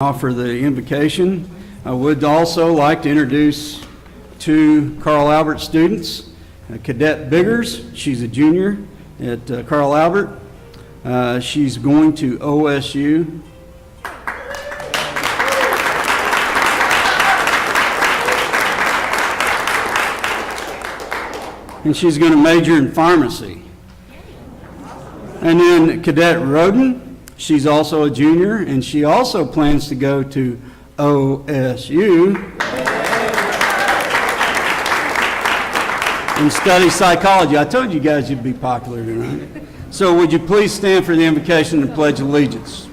Offer the invocation. I would also like to introduce two Carl Albert students, Cadet Biggers. She's a junior at Carl Albert. She's going to OSU. And she's going to major in pharmacy. And then Cadet Roden. She's also a junior, and she also plans to go to OSU and study psychology. I told you guys you'd be popular tonight. So would you please stand for the invocation and pledge allegiance?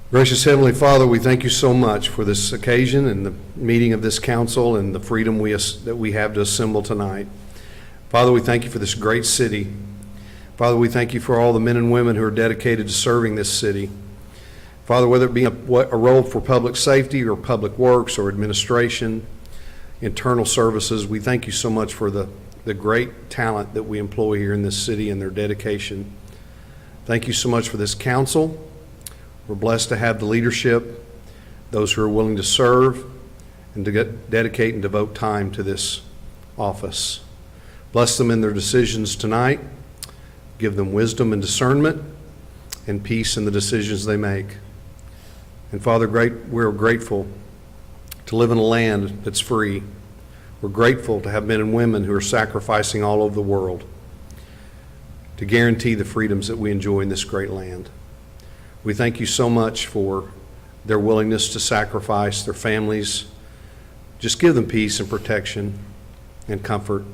Gracious Heavenly Father, we thank you so much for this occasion and the meeting of this council and the freedom that we have to assemble tonight. Father, we thank you for this great city. Father, we thank you for all the men and women who are dedicated to serving this city. Father, whether it be a role for public safety or public works or administration, internal services, we thank you so much for the great talent that we employ here in this city and their dedication. Thank you so much for this council. We're blessed to have the leadership, those who are willing to serve and to dedicate and devote time to this office. Bless them in their decisions tonight. Give them wisdom and discernment and peace in the decisions they make. And Father, we're grateful to live in a land that's free. We're grateful to have men and women who are sacrificing all over the world to guarantee the freedoms that we enjoy in this great land. We thank you so much for their willingness to sacrifice their families. Just give them peace and protection and comfort.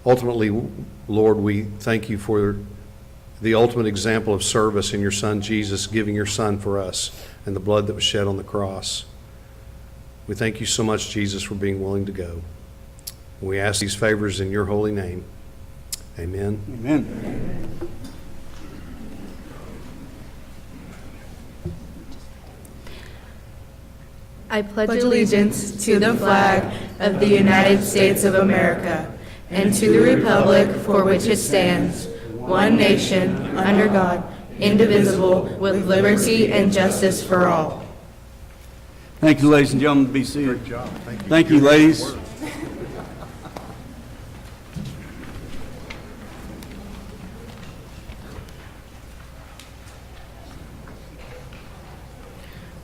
Ultimately, Lord, we thank you for the ultimate example of service in your Son, Jesus, giving your Son for us and the blood that was shed on the cross. We thank you so much, Jesus, for being willing to go. We ask these favors in your holy name. Amen. Amen. I pledge allegiance to the flag of the United States of America and to the republic for which it stands, one nation, under God, indivisible, with liberty and justice for all. Thank you, ladies and gentlemen. Be seated. Great job. Thank you. Thank you, ladies.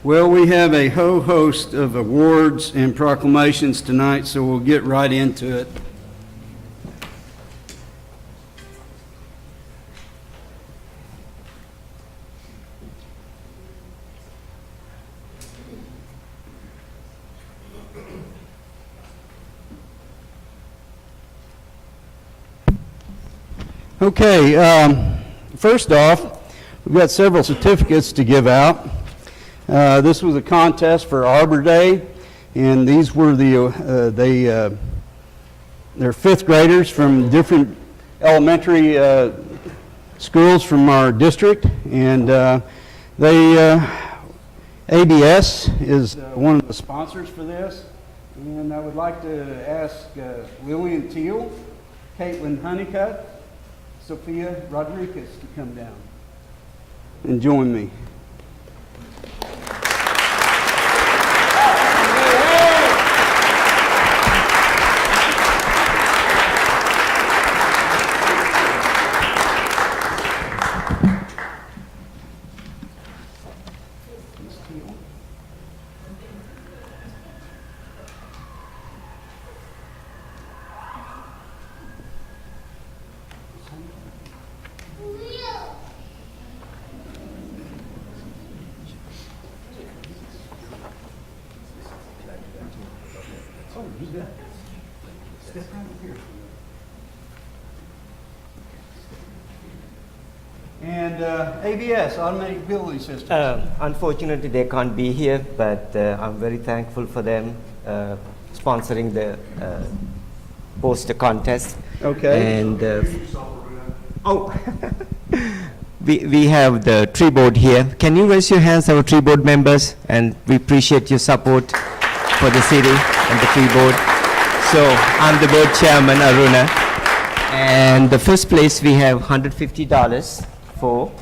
Well, we have a whole host of awards and proclamations tonight, so we'll get right into it. Okay, first off, we've got several certificates to give out. This was a contest for Arbor Day, and these were they're fifth graders from different elementary schools from our district, and ABS is one of the sponsors for this. And I would like to ask Lillian Teal, Caitlin Honeycutt, Sophia Rodriguez to come down and join me. And ABS, Automatic Building Systems. Unfortunately, they can't be here, but I'm very thankful for them sponsoring the poster contest. Okay. And we have the tree board here. Can you raise your hands, our tree board members? And we appreciate your support for the city and the tree board. So I'm the board chairman, Aruna, And the first place we have $150 for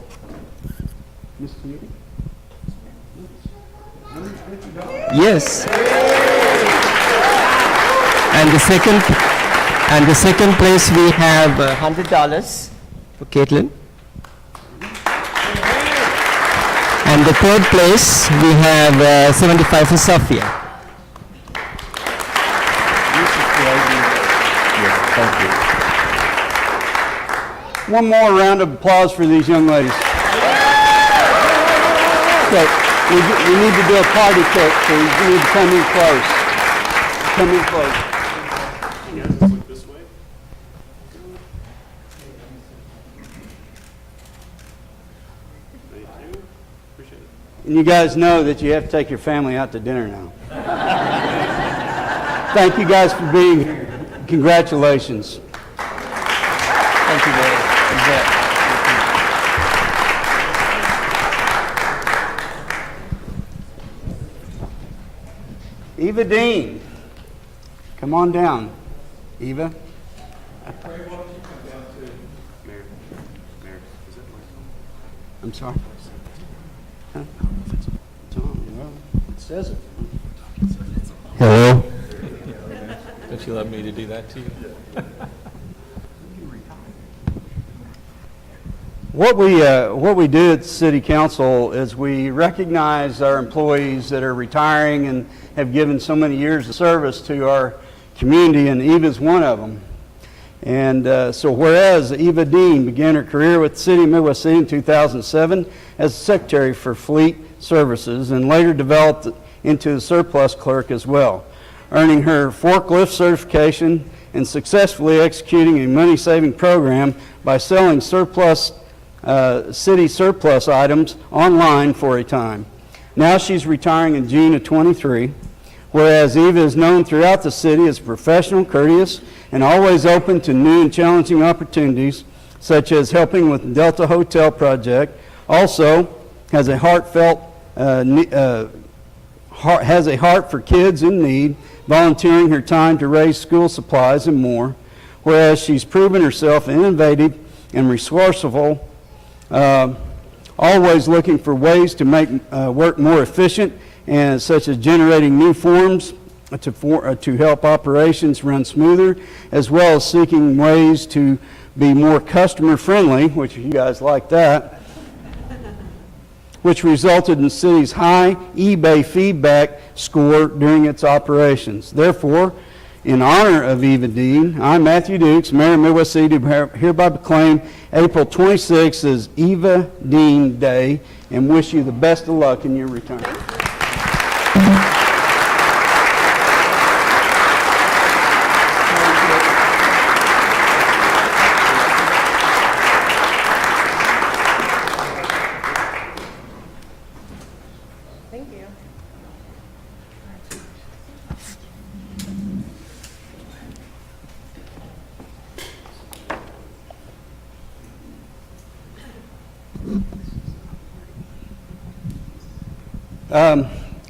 yes. And the second place we have $100 for Caitlin. And the third place we have 75 for Sophia. Yes, thank you. One more round of applause for these young ladies. Okay, we need to do a party trick, so you need to come in close. Come in close. And you guys know that you have to take your family out to dinner now. Thank you guys for being here. Congratulations. Thank you, Larry. You bet. Eva Dean, come on down. Eva. I'm sorry. Huh? It's on. Well, it says it. Hello. Don't you love me to do that to you? What we do at the City Council is we recognize our employees that are retiring and have given so many years of service to our community, and Eva's one of them. And so whereas Eva Dean began her career with the City of Midwest City in 2007 as Secretary for Fleet Services and later developed into the surplus clerk as well, earning her forklift certification and successfully executing a money-saving program by selling city surplus items online for a time. Now she's retiring in June of 23, whereas Eva is known throughout the city as professional, courteous, and always open to new and challenging opportunities, such as helping with the Delta Hotel project. Also has a heart for kids in need, volunteering her time to raise school supplies and more, whereas she's proven herself innovative and resourceful, always looking for ways to make work more efficient, and such as generating new forms to help operations run smoother, as well as seeking ways to be more customer friendly, which you guys like that, which resulted in the city's high eBay feedback score during its operations. Therefore, in honor of Eva Dean, I, Matthew Dukes, Mayor of Midwest City, do hereby proclaim April 26th as Eva Dean Day and wish you the best of luck in your retirement. Thank you.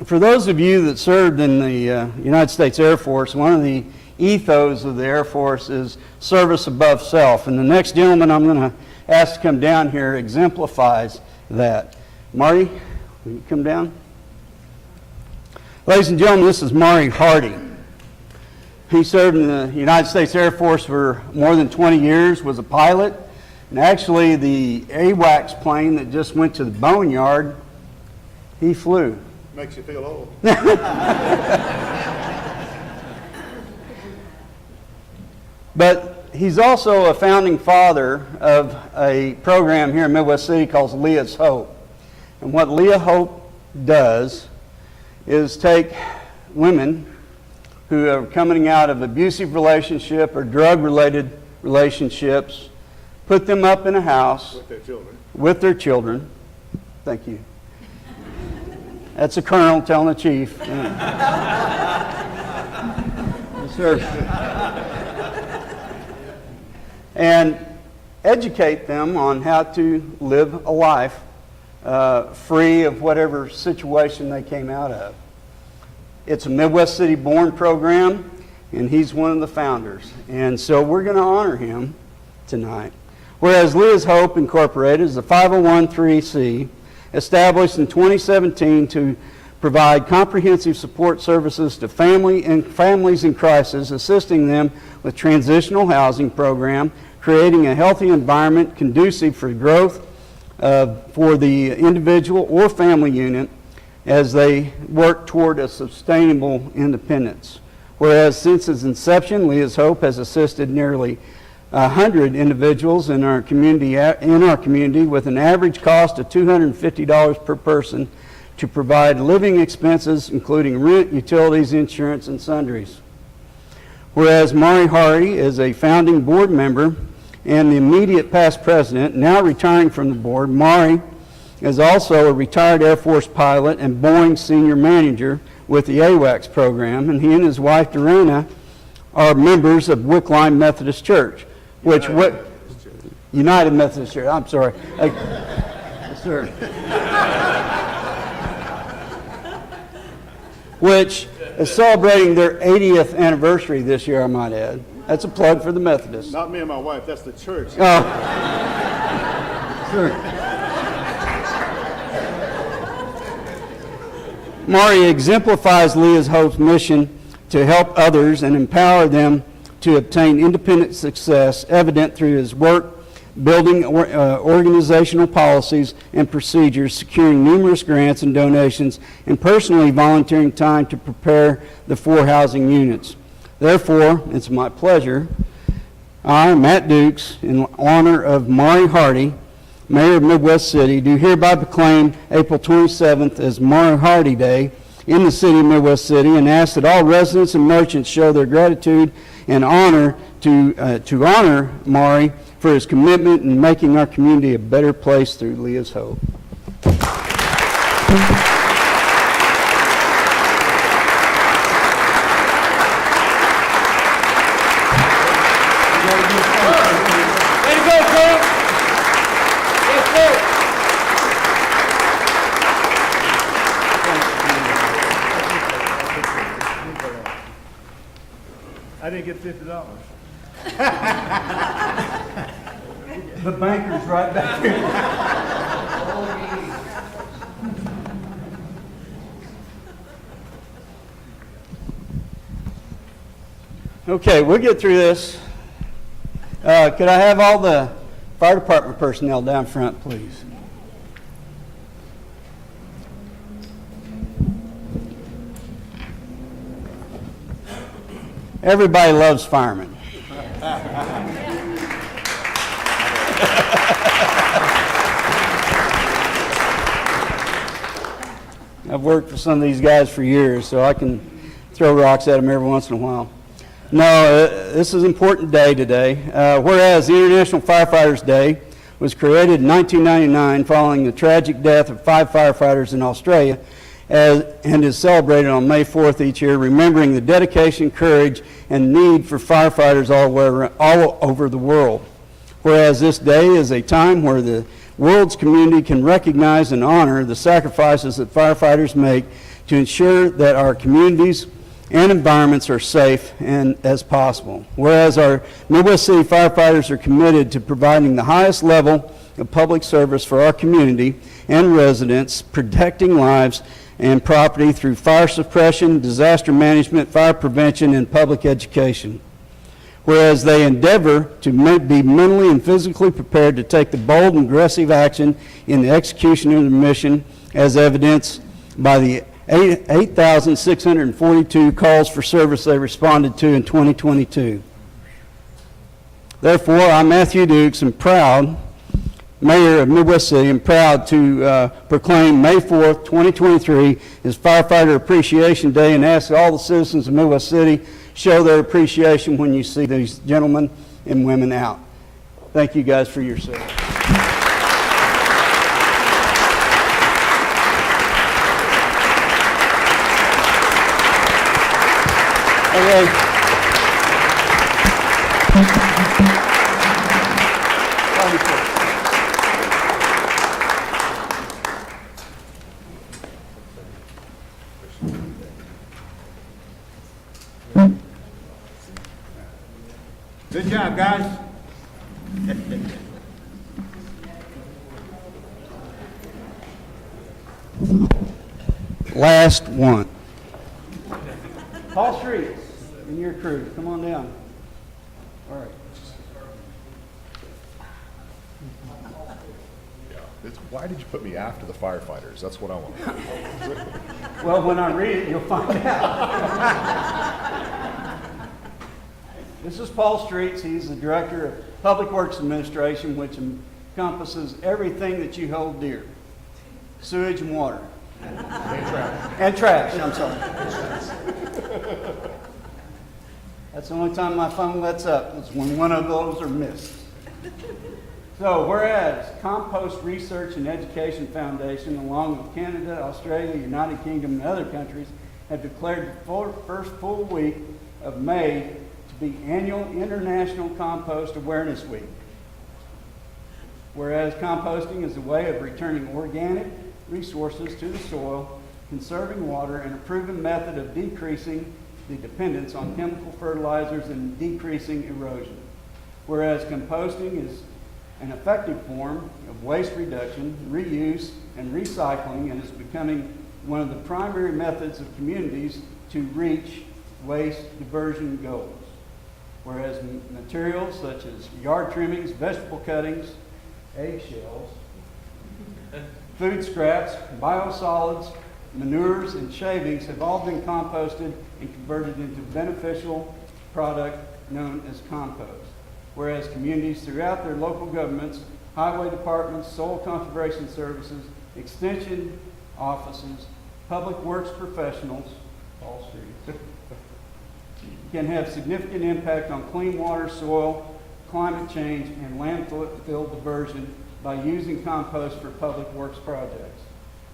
For those of you that served in the United States Air Force, one of the ethos of the Air Force is service above self. And the next gentleman I'm going to ask to come down here exemplifies that. Marty, will you come down? Ladies and gentlemen, this is Maury Hardy. He served in the United States Air Force for more than 20 years, was a pilot, and actually the AWACS plane that just went to the boneyard, he flew. Makes you feel old. But he's also a founding father of a program here in Midwest City called Leah's Hope. And what Leah Hope does is take women who are coming out of abusive relationship or drug-related relationships, put them up in a house With their children. with their children. Thank you. That's a colonel telling a chief. Yes, sir. And educate them on how to live a life free of whatever situation they came out of. It's a Midwest City born program, and he's one of the founders. And so we're going to honor him tonight. Whereas Leah's Hope Incorporated is a 501(c) established in 2017 to provide comprehensive support services to families in crisis, assisting them with transitional housing program, creating a healthy environment conducive for growth for the individual or family unit as they work toward a sustainable independence. Whereas since its inception, Leah's Hope has assisted nearly 100 individuals in our community with an average cost of $250 per person to provide living expenses, including rent, utilities, insurance, and sundries. Whereas Mari Hardy is a founding board member and the immediate past president, now retiring from the board, Mari is also a retired Air Force pilot and Boeing senior manager with the AWACS program, and he and his wife, Dorena, are members of Wickline Methodist Church, United Methodist Church, I'm sorry. Yes, sir. Which is celebrating their 80th anniversary this year, I might add. That's a plug for the Methodists. Not me and my wife, that's the church. Oh. Sure. Mari exemplifies Leah's Hope's mission to help others and empower them to obtain independent success, evident through his work building organizational policies and procedures, securing numerous grants and donations, and personally volunteering time to prepare the 4 housing units. Therefore, it's my pleasure, I, Matt Dukes, in honor of Mari Hardy, Mayor of Midwest City, do hereby proclaim April 27th as Mari Hardy Day in the city of Midwest City, and ask that all residents and merchants show their gratitude and honor to honor Mari for his commitment in making our community a better place through Leah's Hope. I didn't get $50. The banker's right back here. Okay, we'll get through this. Could I have all the fire department personnel down front, please? Everybody loves firemen. I've worked for some of these guys for years, so I can throw rocks at them every once in a while. No, this is an important day today. Whereas the International Firefighters Day was created in 1999 following the tragic death of 5 firefighters in Australia, and is celebrated on May 4th each year, remembering the dedication, courage, and need for firefighters all over the world. Whereas this day is a time where the world's community can recognize and honor the sacrifices that firefighters make to ensure that our communities and environments are safe and as possible. Whereas our Midwest City firefighters are committed to providing the highest level of public service for our community and residents, protecting lives and property through fire suppression, disaster management, fire prevention, and public education. Whereas they endeavor to be mentally and physically prepared to take the bold and aggressive action in the execution of the mission, as evidenced by the 8,642 calls for service they responded to in 2022. Therefore, I, Matthew Dukes, am proud, Mayor of Midwest City, am proud to proclaim May 4th, 2023 as Firefighter Appreciation Day, and ask all the citizens of Midwest City show their appreciation when you see these gentlemen and women out. Thank you guys for your service. Okay. Good job, guys. Last one. Paul Streets and your crew, come on down. All right. Why did you put me after the firefighters? That's what I want. Well, when I read it, you'll find out. This is Paul Streets. He's the Director of Public Works Administration, which encompasses everything that you hold dear. Sewage and water. And trash, I'm sorry. That's the only time my phone lets up, is when one of those are missed. So, whereas Compost Research and Education Foundation, along with Canada, Australia, United Kingdom, and other countries, have declared the first full week of May to be Annual International Compost Awareness Week. Whereas composting is a way of returning organic resources to the soil, conserving water, and a proven method of decreasing the dependence on chemical fertilizers and decreasing erosion. Whereas composting is an effective form of waste reduction, reuse, and recycling, and is becoming one of the primary methods of communities to reach waste diversion goals. Whereas materials such as yard trimmings, vegetable cuttings, eggshells, food scraps, biosolids, manures, and shavings have all been composted and converted into beneficial product known as compost. Whereas communities throughout their local governments, highway departments, soil conservation services, extension offices, public works professionals, Wall Street, can have significant impact on clean water, soil, climate change, and landfill diversion by using compost for public works projects.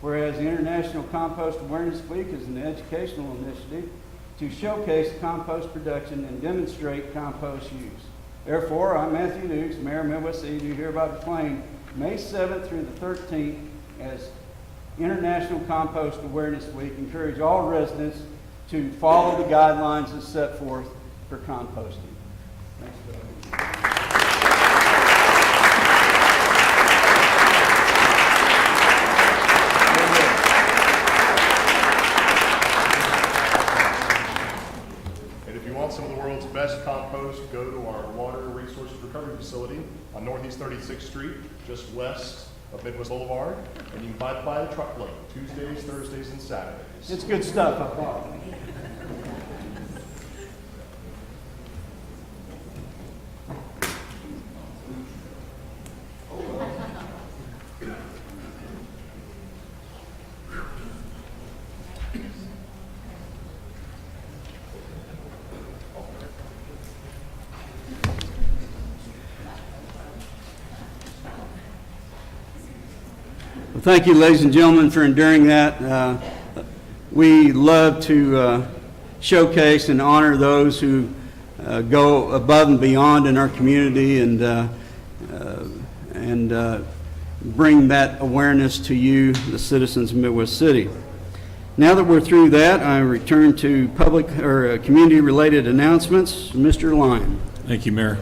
Whereas the International Compost Awareness Week is an educational initiative to showcase compost production and demonstrate compost use. Therefore, I, Matthew Dukes, Mayor of Midwest City, do hereby proclaim May 7th through the 13th as International Compost Awareness Week. Encourage all residents to follow the guidelines as set forth for composting. Thanks, Doug. And if you want some of the world's best compost, go to our Water Resources Recovery Facility on Northeast 36th Street, just west of Midwest Boulevard, and you can buy it by the truckload, Tuesdays, Thursdays, and Saturdays. It's good stuff, I thought. Well, thank you, ladies and gentlemen, for enduring that. We love to showcase and honor those who go above and beyond in our community and bring that awareness to you, the citizens of Midwest City. Now that we're through that, I return to public or community-related announcements. Mr. Lyon. Thank you, Mayor.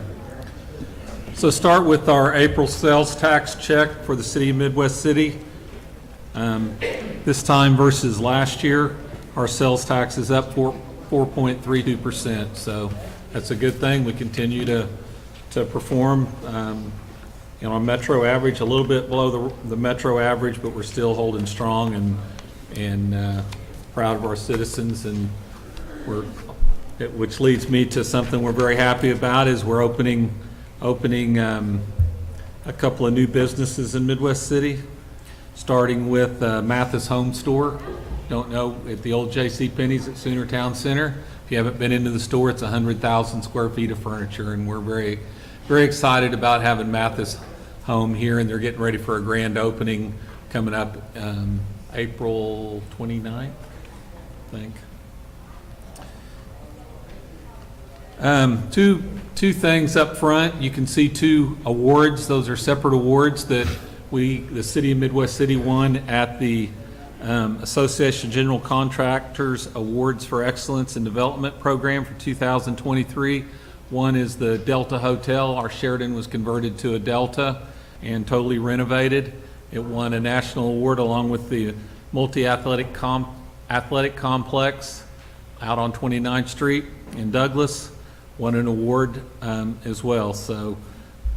So start with our April sales tax check for the city of Midwest City. This time versus last year, our sales tax is up 4.32%. So that's a good thing. We continue to perform. On metro average, a little bit below the metro average, but we're still holding strong and proud of our citizens. And which leads me to something we're very happy about is we're opening a couple of new businesses in Midwest City, starting with Mathis Home Store. Don't know, at the old J.C. Penney's at Sooner Town Center. If you haven't been into the store, it's 100,000 square feet of furniture, and we're very, very excited about having Mathis Home here, and they're getting ready for a grand opening coming up April 29th, I think. Two things up front. You can see two awards. Those are separate awards that the City of Midwest City won at the Association of General Contractors Awards for Excellence in Development Program for 2023. One is the Delta Hotel. Our Sheraton was converted to a Delta and totally renovated. It won a national award along with the multi-athletic athletic complex out on 29th Street in Douglas. Won an award as well. So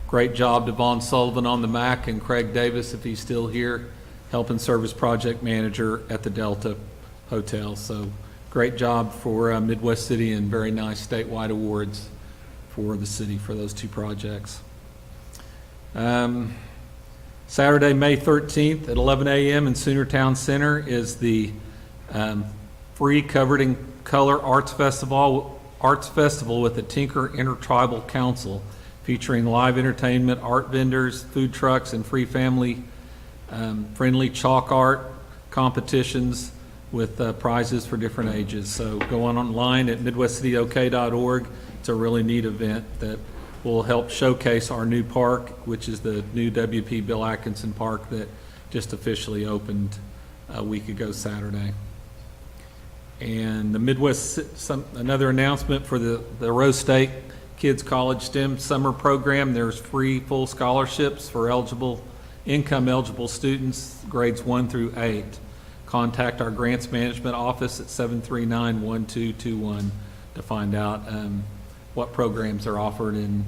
great job, Devon Sullivan on the MAC, and Craig Davis, if he's still here, helping serve as project manager at the Delta Hotel. So great job for Midwest City, and very nice statewide awards for the city for those two projects. Saturday, May 13th at 11 a.m. in Sooner Town Center is the free Covered in Color Arts Festival with the Tinker Intertribal Council, featuring live entertainment, art vendors, food trucks, and free family friendly chalk art competitions with prizes for different ages. So go on online at midwestcityok.org. It's a really neat event that will help showcase our new park, which is the new WP Bill Atkinson Park that just officially opened a week ago Saturday. And the Midwest, another announcement for the Rose State Kids College STEM Summer Program. There's free full scholarships for income-eligible students, grades 1 through 8. Contact our Grants Management Office at 739-1221 to find out what programs are offered and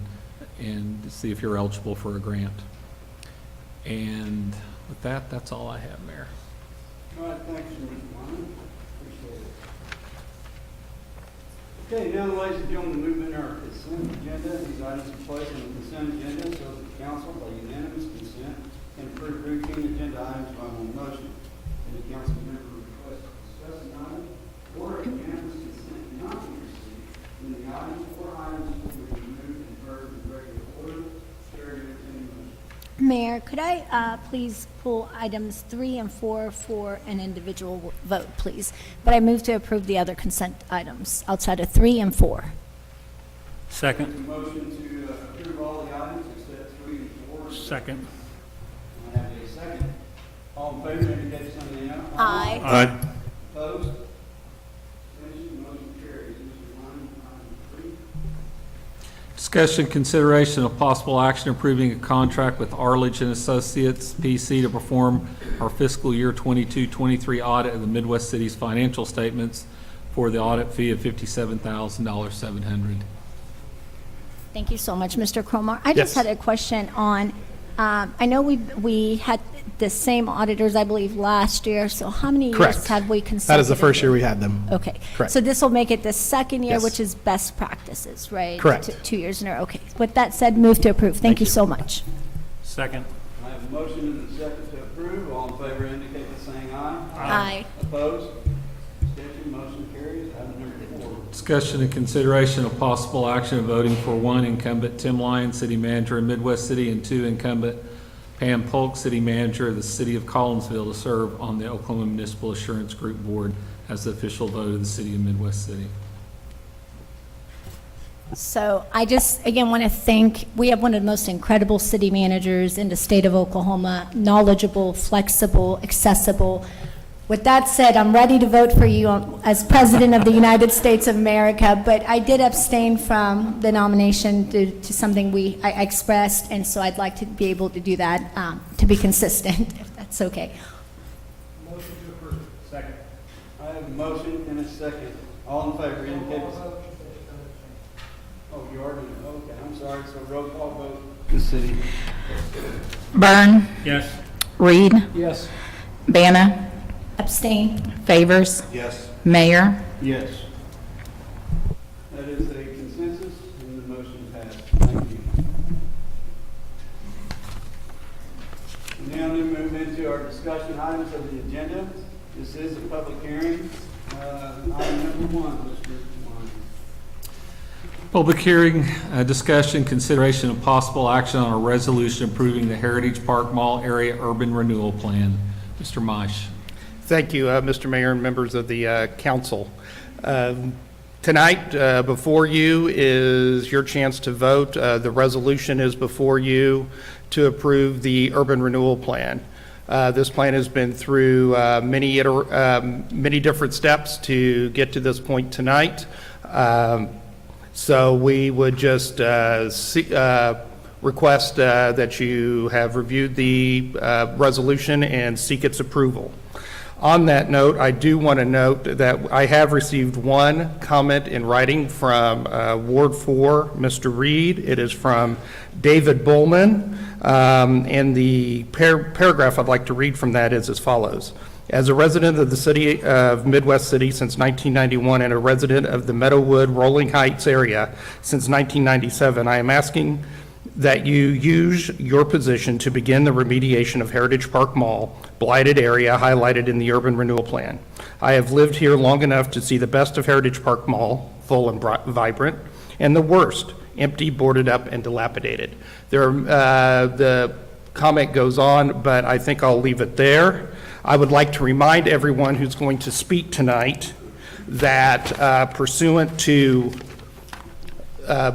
to see if you're eligible for a grant. And with that, that's all I have, Mayor. All right, thanks, Mr. Wyman. Appreciate it. Okay, now, ladies and gentlemen, moving our consent agenda. These items are placed on the consent agenda so that the council, by unanimous consent, can approve routine agenda items by one motion. Any council member requests to discuss an item or a unanimous consent not be received, then the items or items will be removed and heard in regular order. Chair, entertain a motion. Mayor, could I please pull items 3 and 4 for an individual vote, please? But I move to approve the other consent items outside of 3 and 4. Second. Motion to approve all the items except 3 and 4. Second. I have a second. All in favor, indicate so saying aye. Aye. Aye. Opposed? Abstentions? Motion carries. Mr. Wyman, item 3. Discussion, consideration of possible action approving a contract with Arledge and Associates, PC, to perform our fiscal year 22-23 audit of the Midwest City's financial statements for the audit fee of $57,700. Thank you so much, Mr. Cromar. I just Yes. had a question on, I know we had the same auditors, I believe, last year, so how many years Correct. have we That consulted? is the first year we had them. Okay. Correct. So this will make it the second year, Yes. which is best practices, right? Correct. 2 years in a row. Okay. With that said, move to approve. Thank you you. so much. Second. I have a motion and a second to approve. All in favor indicate by saying aye. Aye. Opposed? Abstentions? Motion carries. Item number 4. Discussion and consideration of possible action of voting for 1 incumbent Tim Lyon, City Manager in Midwest City, and 2 incumbent Pam Polk, City Manager of the City of Collinsville, to serve on the Oklahoma Municipal Assurance Group Board as the official vote of the City of Midwest City. So I just, again, want to thank, we have one of the most incredible city managers in the state of Oklahoma, knowledgeable, flexible, accessible. With that said, I'm ready to vote for you as President of the United States of America, but I did abstain from the nomination due to something I expressed, and so I'd like to be able to do that, to be consistent, if that's okay. Motion to approve. Second. I have a motion and a second. All in favor indicate by saying Oh, you already, okay, I'm sorry, so roll call vote. The city. Byrne, Yes. Reed, Yes. Banna, Abstain. Favors, Yes. Mayor. Yes. That is a consensus, and the motion passed. Thank you. Now we move into our discussion items of the agenda. This is a public hearing. Item number 1, Mr. Wyman. Public hearing, discussion, consideration of possible action on a resolution approving the Heritage Park Mall Area Urban Renewal Plan. Mr. Maish. Thank you, Mr. Mayor and members of the council. Tonight, before you is your chance to vote. The resolution is before you to approve the urban renewal plan. This plan has been through many different steps to get to this point tonight. So we would just request that you have reviewed the resolution and seek its approval. On that note, I do want to note that I have received one comment in writing from Ward 4, Mr. Reed. It is from David Bullman, and the paragraph I'd like to read from that is as follows. As a resident of the city of Midwest City since 1991 and a resident of the Meadowwood, Rolling Heights area since 1997, I am asking that you use your position to begin the remediation of Heritage Park Mall, blighted area highlighted in the urban renewal plan. I have lived here long enough to see the best of Heritage Park Mall, full and vibrant, and the worst, empty, boarded up, and dilapidated. The comment goes on, but I think I'll leave it there. I would like to remind everyone who's going to speak tonight that pursuant to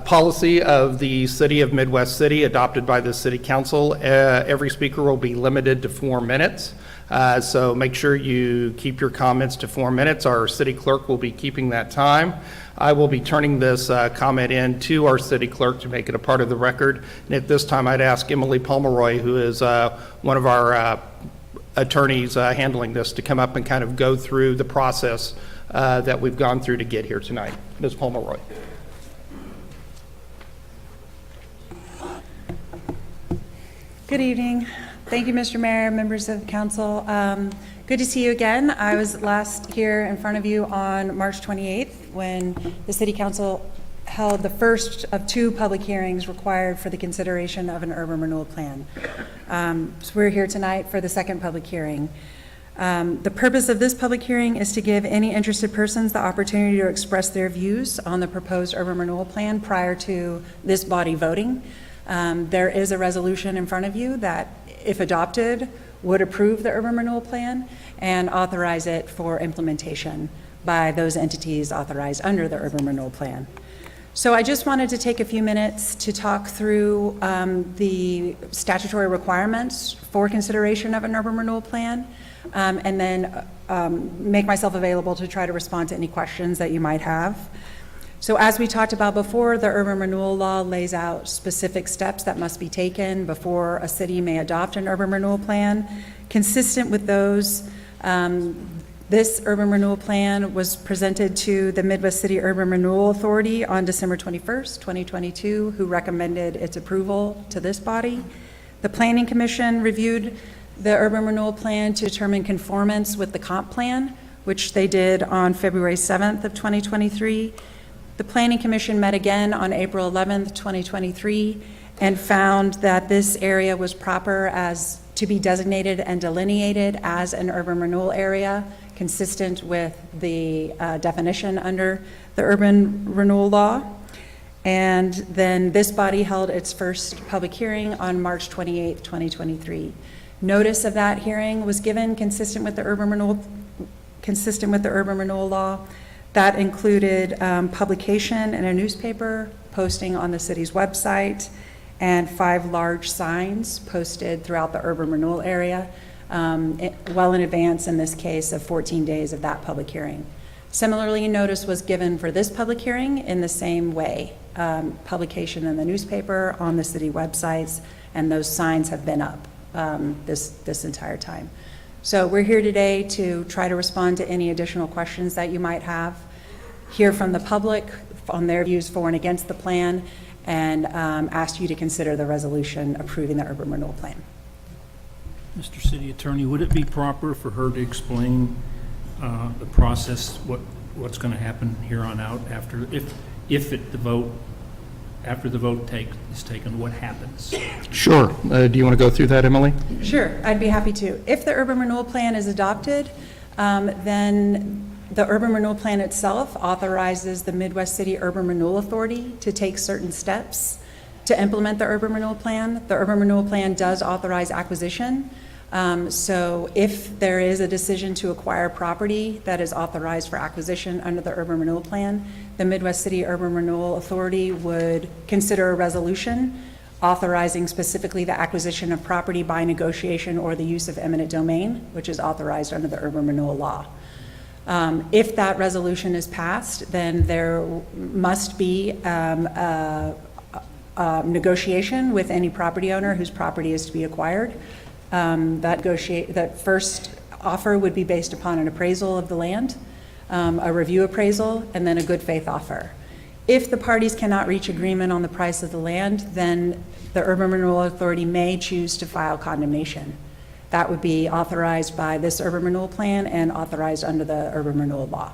policy of the City of Midwest City adopted by the City Council, every speaker will be limited to 4 minutes. So make sure you keep your comments to 4 minutes. Our city clerk will be keeping that time. I will be turning this comment in to our city clerk to make it a part of the record. And at this time, I'd ask Emily Pomeroy, who is one of our attorneys handling this, to come up and kind of go through the process that we've gone through to get here tonight. Ms. Pomeroy. Good evening. Thank you, Mr. Mayor, members of council. Good to see you again. I was last here in front of you on March 28th when the City Council held the first of 2 public hearings required for the consideration of an urban renewal plan. So we're here tonight for the second public hearing. The purpose of this public hearing is to give any interested persons the opportunity to express their views on the proposed urban renewal plan prior to this body voting. There is a resolution in front of you that, if adopted, would approve the urban renewal plan and authorize it for implementation by those entities authorized under the urban renewal plan. So I just wanted to take a few minutes to talk through the statutory requirements for consideration of an urban renewal plan, and then make myself available to try to respond to any questions that you might have. So as we talked about before, the urban renewal law lays out specific steps that must be taken before a city may adopt an urban renewal plan. Consistent with those, this urban renewal plan was presented to the Midwest City Urban Renewal Authority on December 21st, 2022, who recommended its approval to this body. The Planning Commission reviewed the urban renewal plan to determine conformance with the comp plan, which they did on February 7th of 2023. The Planning Commission met again on April 11th, 2023, and found that this area was proper as to be designated and delineated as an urban renewal area, consistent with the definition under the urban renewal law. And then this body held its first public hearing on March 28th, 2023. Notice of that hearing was given consistent with the urban renewal law. That included publication in a newspaper, posting on the city's website, and 5 large signs posted throughout the urban renewal area, well in advance, in this case, of 14 days of that public hearing. Similarly, notice was given for this public hearing in the same way. Publication in the newspaper, on the city websites, and those signs have been up this entire time. So we're here today to try to respond to any additional questions that you might have, hear from the public on their views for and against the plan, and ask you to consider the resolution approving the urban renewal plan. Mr. City Attorney, would it be proper for her to explain the process, what's going to happen here on out after, after the vote is taken, what happens? Sure. Do you want to go through that, Emily? Sure, I'd be happy to. If the urban renewal plan is adopted, then the urban renewal plan itself authorizes the Midwest City Urban Renewal Authority to take certain steps to implement the urban renewal plan. The urban renewal plan does authorize acquisition. So if there is a decision to acquire property that is authorized for acquisition under the urban renewal plan, the Midwest City Urban Renewal Authority would consider a resolution authorizing specifically the acquisition of property by negotiation or the use of eminent domain, which is authorized under the urban renewal law. If that resolution is passed, then there must be negotiation with any property owner whose property is to be acquired. That first offer would be based upon an appraisal of the land, a review appraisal, and then a good faith offer. If the parties cannot reach agreement on the price of the land, then the Urban Renewal Authority may choose to file condemnation. That would be authorized by this urban renewal plan and authorized under the urban renewal law.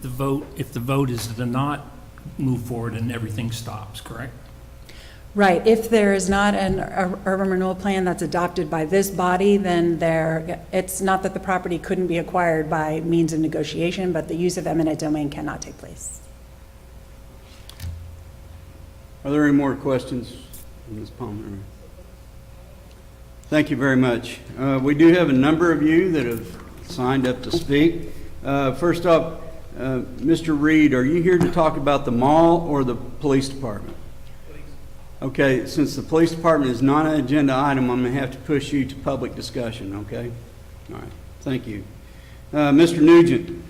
If the vote is to not move forward and everything stops, correct? Right. If there is not an urban renewal plan that's adopted by this body, then it's not that the property couldn't be acquired by means of negotiation, but the use of eminent domain cannot take place. Are there any more questions, Ms. Palmer? Thank you very much. We do have a number of you that have signed up to speak. First up, Mr. Reed, are you here to talk about the mall or the police department? Okay, since the police department is not an agenda item, I'm going to have to push you to public discussion, okay? All right, thank you. Mr. Nugent.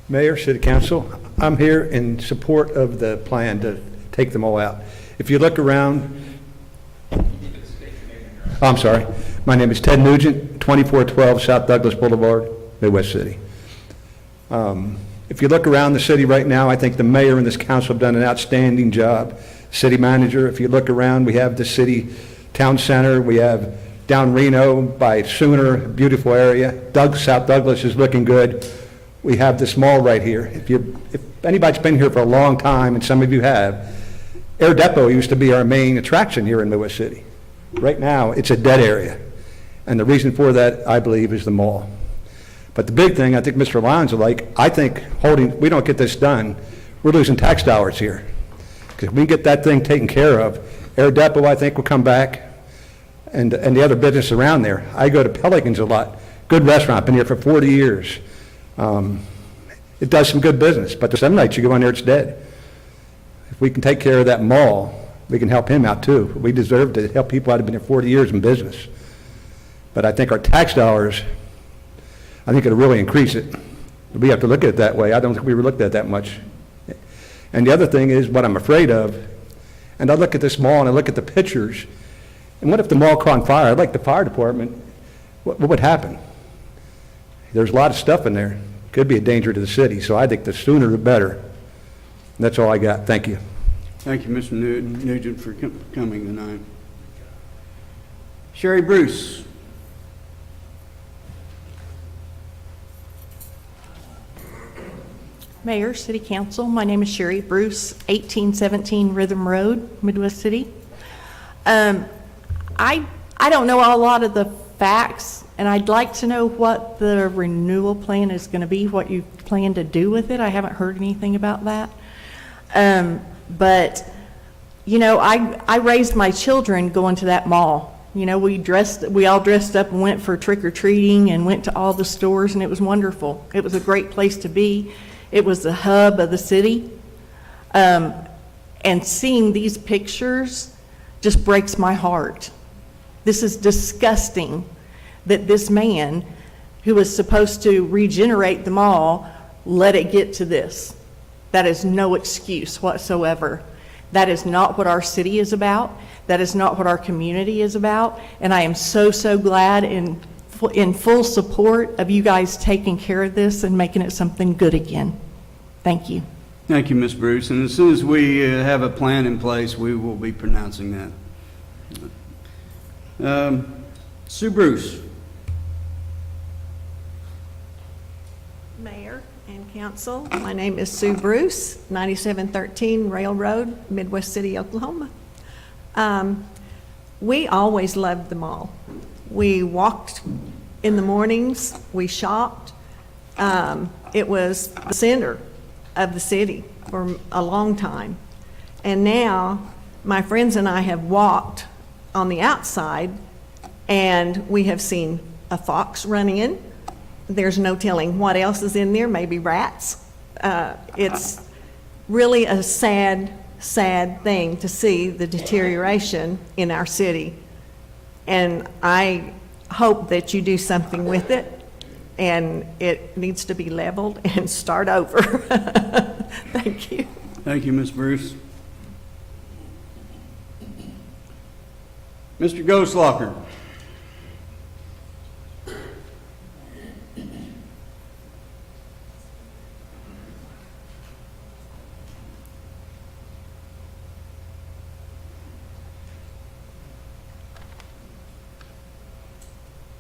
Mayor, City Council, I'm here in support of the plan to take them all out. If you look around, I'm sorry, my name is Ted Nugent, 2412 South Douglas Boulevard, Midwest City. If you look around the city right now, I think the mayor and this council have done an outstanding job. City manager, if you look around, we have the city town center, we have down Reno by Sooner, beautiful area. South Douglas is looking good. We have this mall right here. If anybody's been here for a long time, and some of you have, Air Depot used to be our main attraction here in Midwest City. Right now, it's a dead area. And the reason for that, I believe, is the mall. But the big thing, I think Mr. Lyons will like, I think we don't get this done, we're losing tax dollars here. Because if we get that thing taken care of, Air Depot, I think, will come back, and the other business around there. I go to Pelicans a lot. Good restaurant, been here for 40 years. It does some good business, but some nights you go in there, it's dead. If we can take care of that mall, we can help him out too. We deserve to help people out who've been here 40 years in business. But I think our tax dollars, I think it'll really increase it. We have to look at it that way. I don't think we were looked at that much. And the other thing is what I'm afraid of, and I look at this mall and I look at the pictures, and what if the mall caught on fire? I'd like the fire department, what would happen? There's a lot of stuff in there. Could be a danger to the city, so I think the sooner the better. That's all I got. Thank you. Thank you, Mr. Nugent, for coming tonight. Sherry Bruce. Mayor, City Council, my name is Sherry Bruce, 1817 Rhythm Road, Midwest City. I don't know a lot of the facts, and I'd like to know what the renewal plan is going to be, what you plan to do with it. I haven't heard anything about that. But, you know, I raised my children going to that mall. You know, we all dressed up and went for trick-or-treating and went to all the stores, and it was wonderful. It was a great place to be. It was the hub of the city. And seeing these pictures just breaks my heart. This is disgusting that this man, who was supposed to regenerate the mall, let it get to this. That is no excuse whatsoever. That is not what our city is about. That is not what our community is about. And I am so, so glad in full support of you guys taking care of this and making it something good again. Thank you. Thank you, Ms. Bruce. And as soon as we have a plan in place, we will be pronouncing that. Sue Bruce. Mayor and Council, my name is Sue Bruce, 9713 Railroad, Midwest City, Oklahoma. We always loved the mall. We walked in the mornings, we shopped. It was the center of the city for a long time. And now my friends and I have walked on the outside and we have seen a fox run in. There's no telling what else is in there, maybe rats. It's really a sad, sad thing to see the deterioration in our city. And I hope that you do something with it, and it needs to be leveled and start over. Thank you. Thank you, Ms. Bruce. Mr. Goslocker.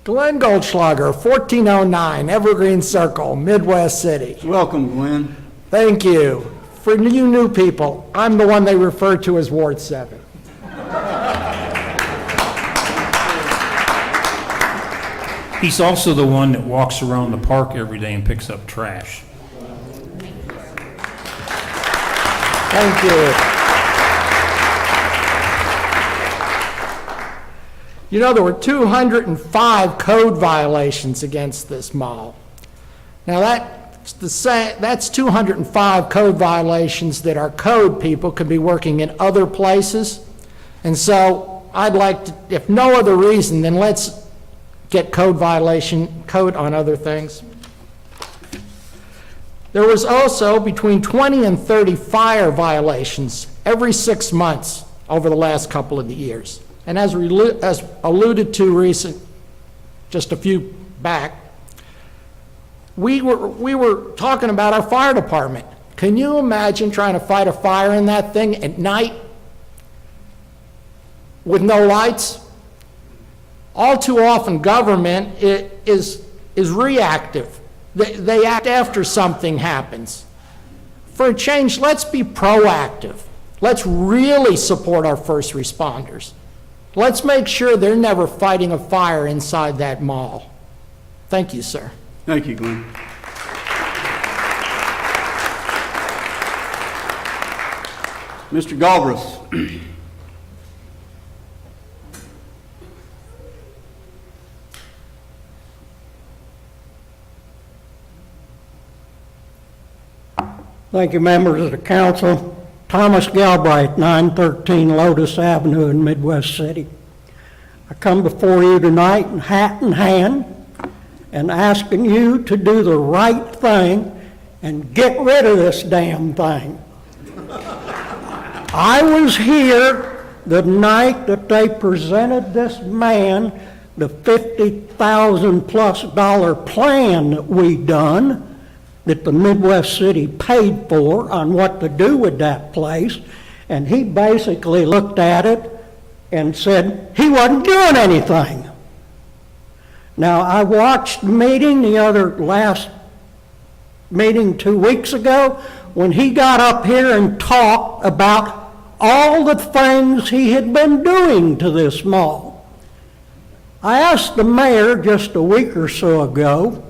Glenn Goldschlager, 1409 Evergreen Circle, Midwest City. Welcome, Glenn. Thank you. For you new people, I'm the one they refer to as Ward 7. He's also the one that walks around the park every day and picks up trash. Thank you. You know, there were 205 code violations against this mall. Now, that's 205 code violations that our code people could be working in other places. And so I'd like to, if no other reason, then let's get code on other things. There was also between 20 and 30 fire violations every 6 months over the last couple of years. And as alluded to just a few back, we were talking about our fire department. Can you imagine trying to fight a fire in that thing at night with no lights? All too often, government is reactive. They act after something happens. For a change, let's be proactive. Let's really support our first responders. Let's make sure they're never fighting a fire inside that mall. Thank you, sir. Thank you, Glenn. Mr. Galbraith. Thank you, members of the council. Thomas Galbraith, 913 Lotus Avenue in Midwest City. I come before you tonight in hat in hand and asking you to do the right thing and get rid of this damn thing. I was here the night that they presented this man the $50,000+ plan that we done, that the Midwest City paid for on what to do with that place, and he basically looked at it and said he wasn't doing anything. Now, I watched the meeting, last meeting 2 weeks ago, when he got up here and talked about all the things he had been doing to this mall. I asked the mayor just a week or so ago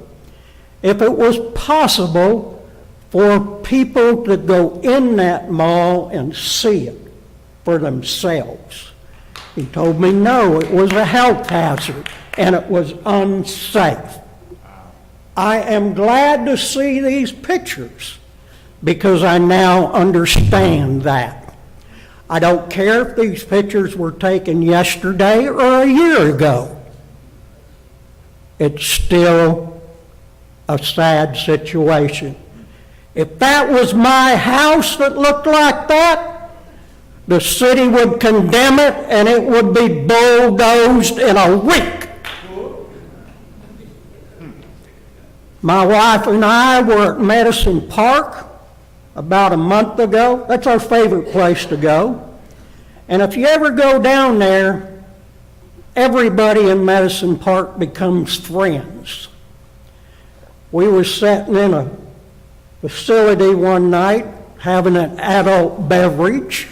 if it was possible for people to go in that mall and see it for themselves. He told me no, it was a health hazard and it was unsafe. I am glad to see these pictures because I now understand that. I don't care if these pictures were taken yesterday or a year ago. It's still a sad situation. If that was my house that looked like that, the city would condemn it and it would be bulldozed in a week. My wife and I were at Medicine Park about a month ago. That's our favorite place to go. And if you ever go down there, everybody in Medicine Park becomes friends. We were sitting in a facility one night having an adult beverage,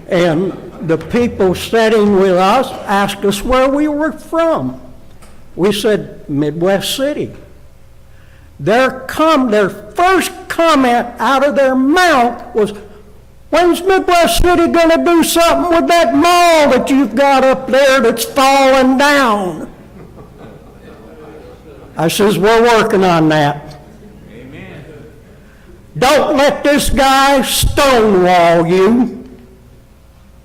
and the people sitting with us asked us where we were from. We said, Midwest City. Their first comment out of their mouth was, when's Midwest City going to do something with that mall that you've got up there that's falling down? I says, we're working on that. Amen. Don't let this guy stonewall you.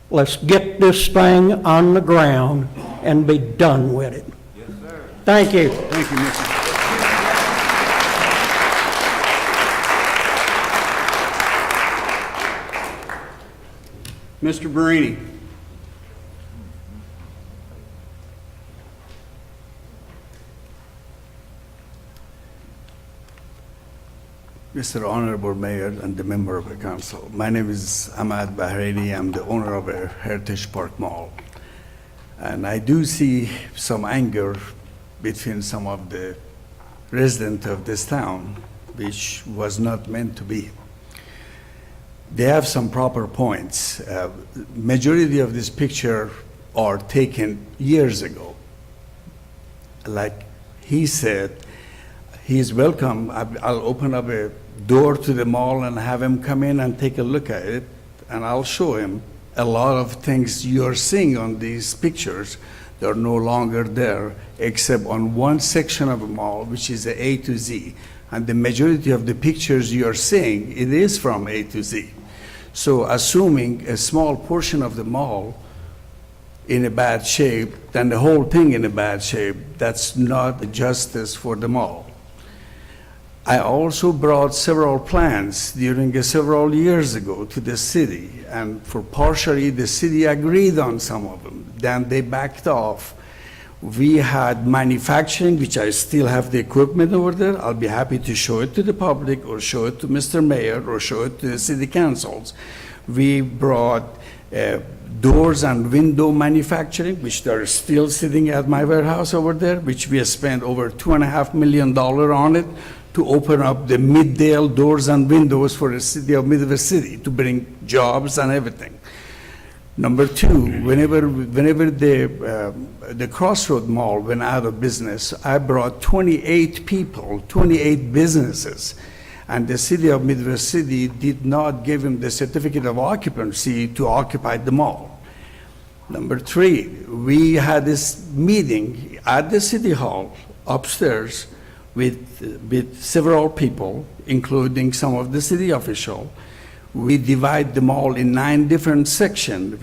Let's get this thing on the ground and be done with it. Yes, sir. Thank you. Thank you, Mr. Mr. Barini. Mr. Honorable Mayor and the member of the council, my name is Ahmad Bahraini. I'm the owner of a Heritage Park Mall. And I do see some anger between some of the residents of this town, which was not meant to be. They have some proper points. Majority of this picture are taken years ago. Like he said, he's welcome. I'll open up a door to the mall and have him come in and take a look at it, and I'll show him a lot of things you're seeing on these pictures. They're no longer there, except on one section of the mall, which is the A to Z. And the majority of the pictures you're seeing, it is from A to Z. So assuming a small portion of the mall in a bad shape, then the whole thing in a bad shape, that's not justice for the mall. I also brought several plans during several years ago to the city, and for partially the city agreed on some of them. Then they backed off. We had manufacturing, which I still have the equipment over there. I'll be happy to show it to the public or show it to Mr. Mayor or show it to the city councils. We brought doors and window manufacturing, which they're still sitting at my warehouse over there, which we have spent over $2.5 million on it, to open up the Middale doors and windows for the city of Midwest City, to bring jobs and everything. Number two, whenever the Crossroad Mall went out of business, I brought 28 people, 28 businesses, and the city of Midwest City did not give him the certificate of occupancy to occupy the mall. Number three, we had this meeting at the city hall upstairs with several people, including some of the city officials. We divide the mall in 9 different sections.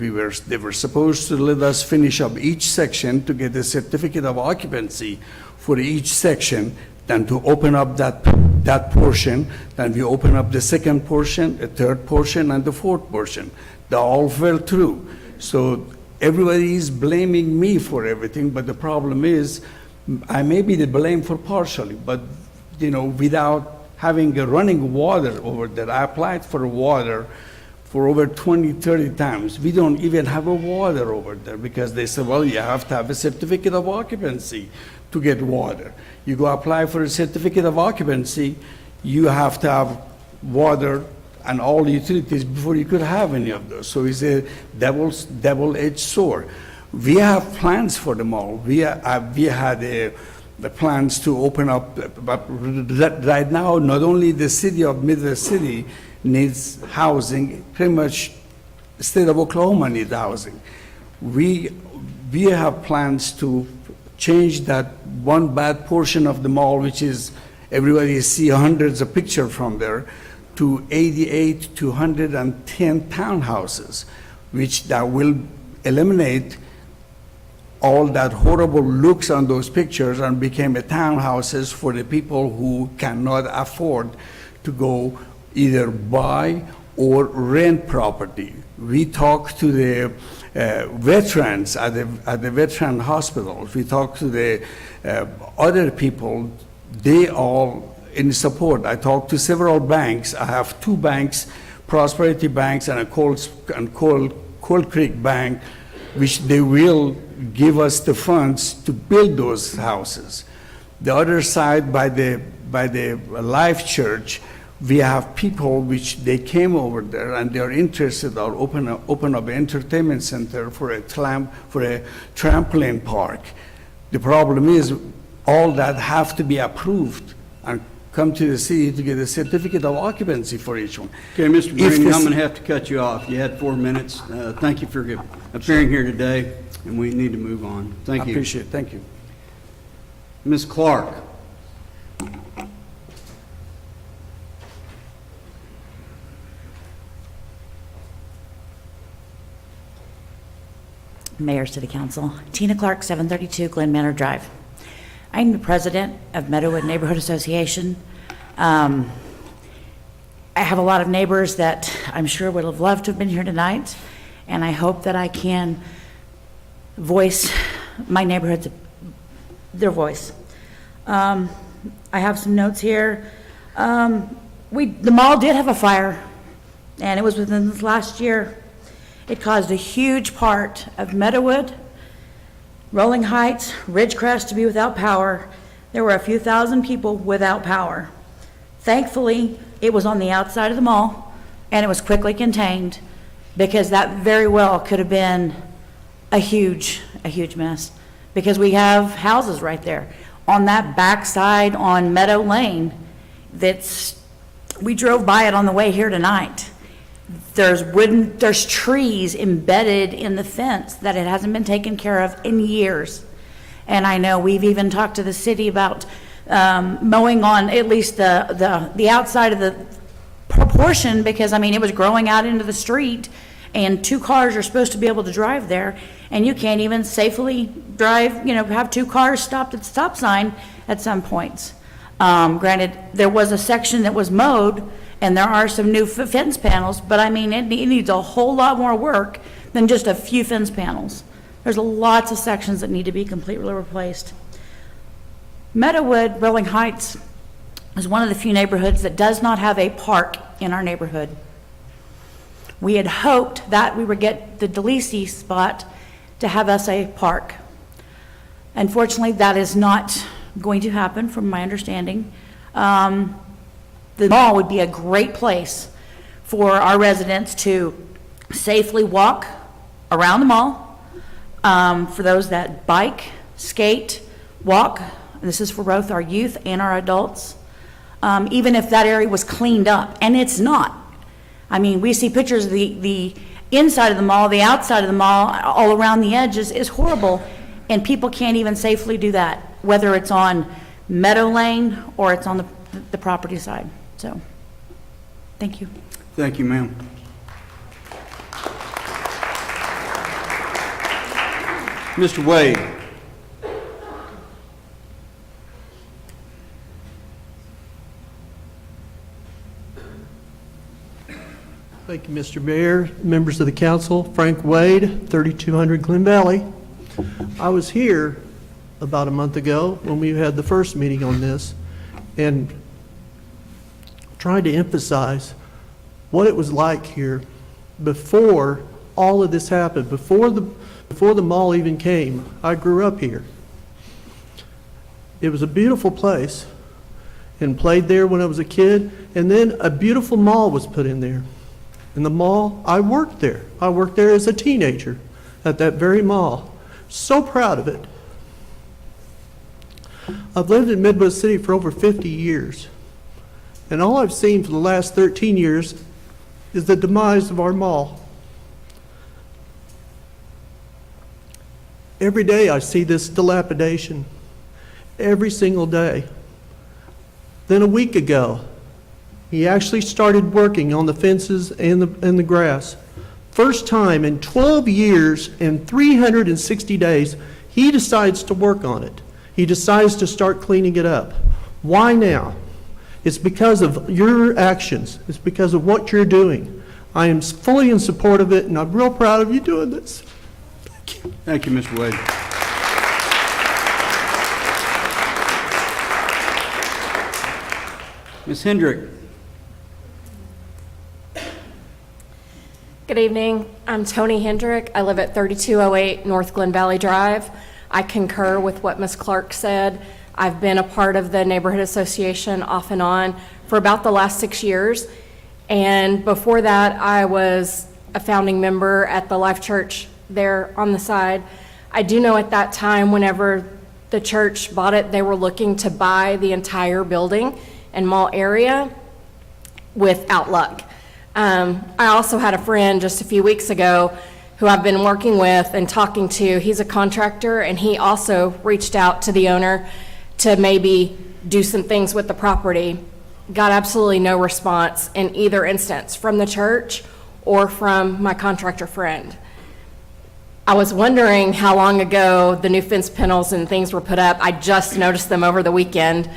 They were supposed to let us finish up each section to get a certificate of occupancy for each section, then to open up that portion, then we open up the second portion, the third portion, and the fourth portion. They all fell through. So everybody is blaming me for everything, but the problem is, I may be the blame for partially, but without having a running water over there, I applied for water for over 20, 30 times. We don't even have a water over there because they said, well, you have to have a certificate of occupancy to get water. You go apply for a certificate of occupancy, you have to have water and all utilities before you could have any of those. So it's a double-edged sword. We have plans for the mall. We had the plans to open up, but right now, not only the city of Midwest City needs housing, pretty much the state of Oklahoma needs housing. We have plans to change that one bad portion of the mall, which is, everybody see hundreds of pictures from there, to 88 to 110 townhouses, which that will eliminate all that horrible looks on those pictures and became townhouses for the people who cannot afford to go either buy or rent property. We talked to the veterans at the veteran hospitals. We talked to the other people. They all in support. I talked to several banks. I have 2 banks, Prosperity Banks and Cold Creek Bank, which they will give us the funds to build those houses. The other side, by the Life Church, we have people which they came over there and they're interested or open up an entertainment center for a trampoline park. The problem is all that have to be approved and come to the city to get a certificate of occupancy for each one. Okay, Mr. Brady, I'm going to have to cut you off. You had 4 minutes. Thank you for appearing here today, and we need to move on. Thank you. I appreciate it. Thank you. Ms. Clark. Mayor, City Council. Tina Clark, 732 Glen Manor Drive. I'm the president of Meadowood Neighborhood Association. I have a lot of neighbors that I'm sure would have loved to have been here tonight, and I hope that I can voice my neighborhood's, their voice. I have some notes here. The mall did have a fire, and it was within this last year. It caused a huge part of Meadowood, Rolling Heights, Ridgecrest to be without power. There were a few thousand people without power. Thankfully, it was on the outside of the mall, and it was quickly contained, because that very well could have been a huge mess, because we have houses right there. On that backside on Meadow Lane, we drove by it on the way here tonight. There's trees embedded in the fence that it hasn't been taken care of in years. And I know we've even talked to the city about mowing on at least the outside of the proportion, because I mean, it was growing out into the street, and 2 cars are supposed to be able to drive there, and you can't even safely drive, have 2 cars stopped at the stop sign at some points. Granted, there was a section that was mowed, and there are some new fence panels, but I mean, it needs a whole lot more work than just a few fence panels. There's lots of sections that need to be completely replaced. Meadowood, Rolling Heights is one of the few neighborhoods that does not have a park in our neighborhood. We had hoped that we would get the DeLisi spot to have us a park. Unfortunately, that is not going to happen from my understanding. The mall would be a great place for our residents to safely walk around the mall. For those that bike, skate, walk, and this is for both our youth and our adults. Even if that area was cleaned up, and it's not. I mean, we see pictures of the inside of the mall, the outside of the mall, all around the edges is horrible, and people can't even safely do that, whether it's on Meadow Lane or it's on the property side. So, thank you. Thank you, ma'am. Mr. Wade. Thank you, Mr. Mayor, members of the council. Frank Wade, 3200 Glen Valley. I was here about a month ago when we had the first meeting on this, and tried to emphasize what it was like here before all of this happened, before the mall even came. I grew up here. It was a beautiful place, and played there when I was a kid, and then a beautiful mall was put in there. In the mall, I worked there. I worked there as a teenager at that very mall. So proud of it. I've lived in Midwest City for over 50 years. And all I've seen for the last 13 years is the demise of our mall. Every day I see this dilapidation. Every single day. Then a week ago, he actually started working on the fences and the grass. First time in 12 years and 360 days, he decides to work on it. He decides to start cleaning it up. Why now? It's because of your actions. It's because of what you're doing. I am fully in support of it, and I'm real proud of you doing this. Thank you. Thank you, Mr. Wade. Ms. Hendrick. Good evening. I'm Tony Hendrick. I live at 3208 North Glen Valley Drive. I concur with what Ms. Clark said. I've been a part of the neighborhood association off and on for about the last 6 years. And before that, I was a founding member at the Life Church there on the side. I do know at that time, whenever the church bought it, they were looking to buy the entire building and mall area without luck. I also had a friend just a few weeks ago who I've been working with and talking to. He's a contractor, and he also reached out to the owner to maybe do some things with the property. Got absolutely no response in either instance from the church or from my contractor friend. I was wondering how long ago the new fence panels and things were put up. I just noticed them over the weekend.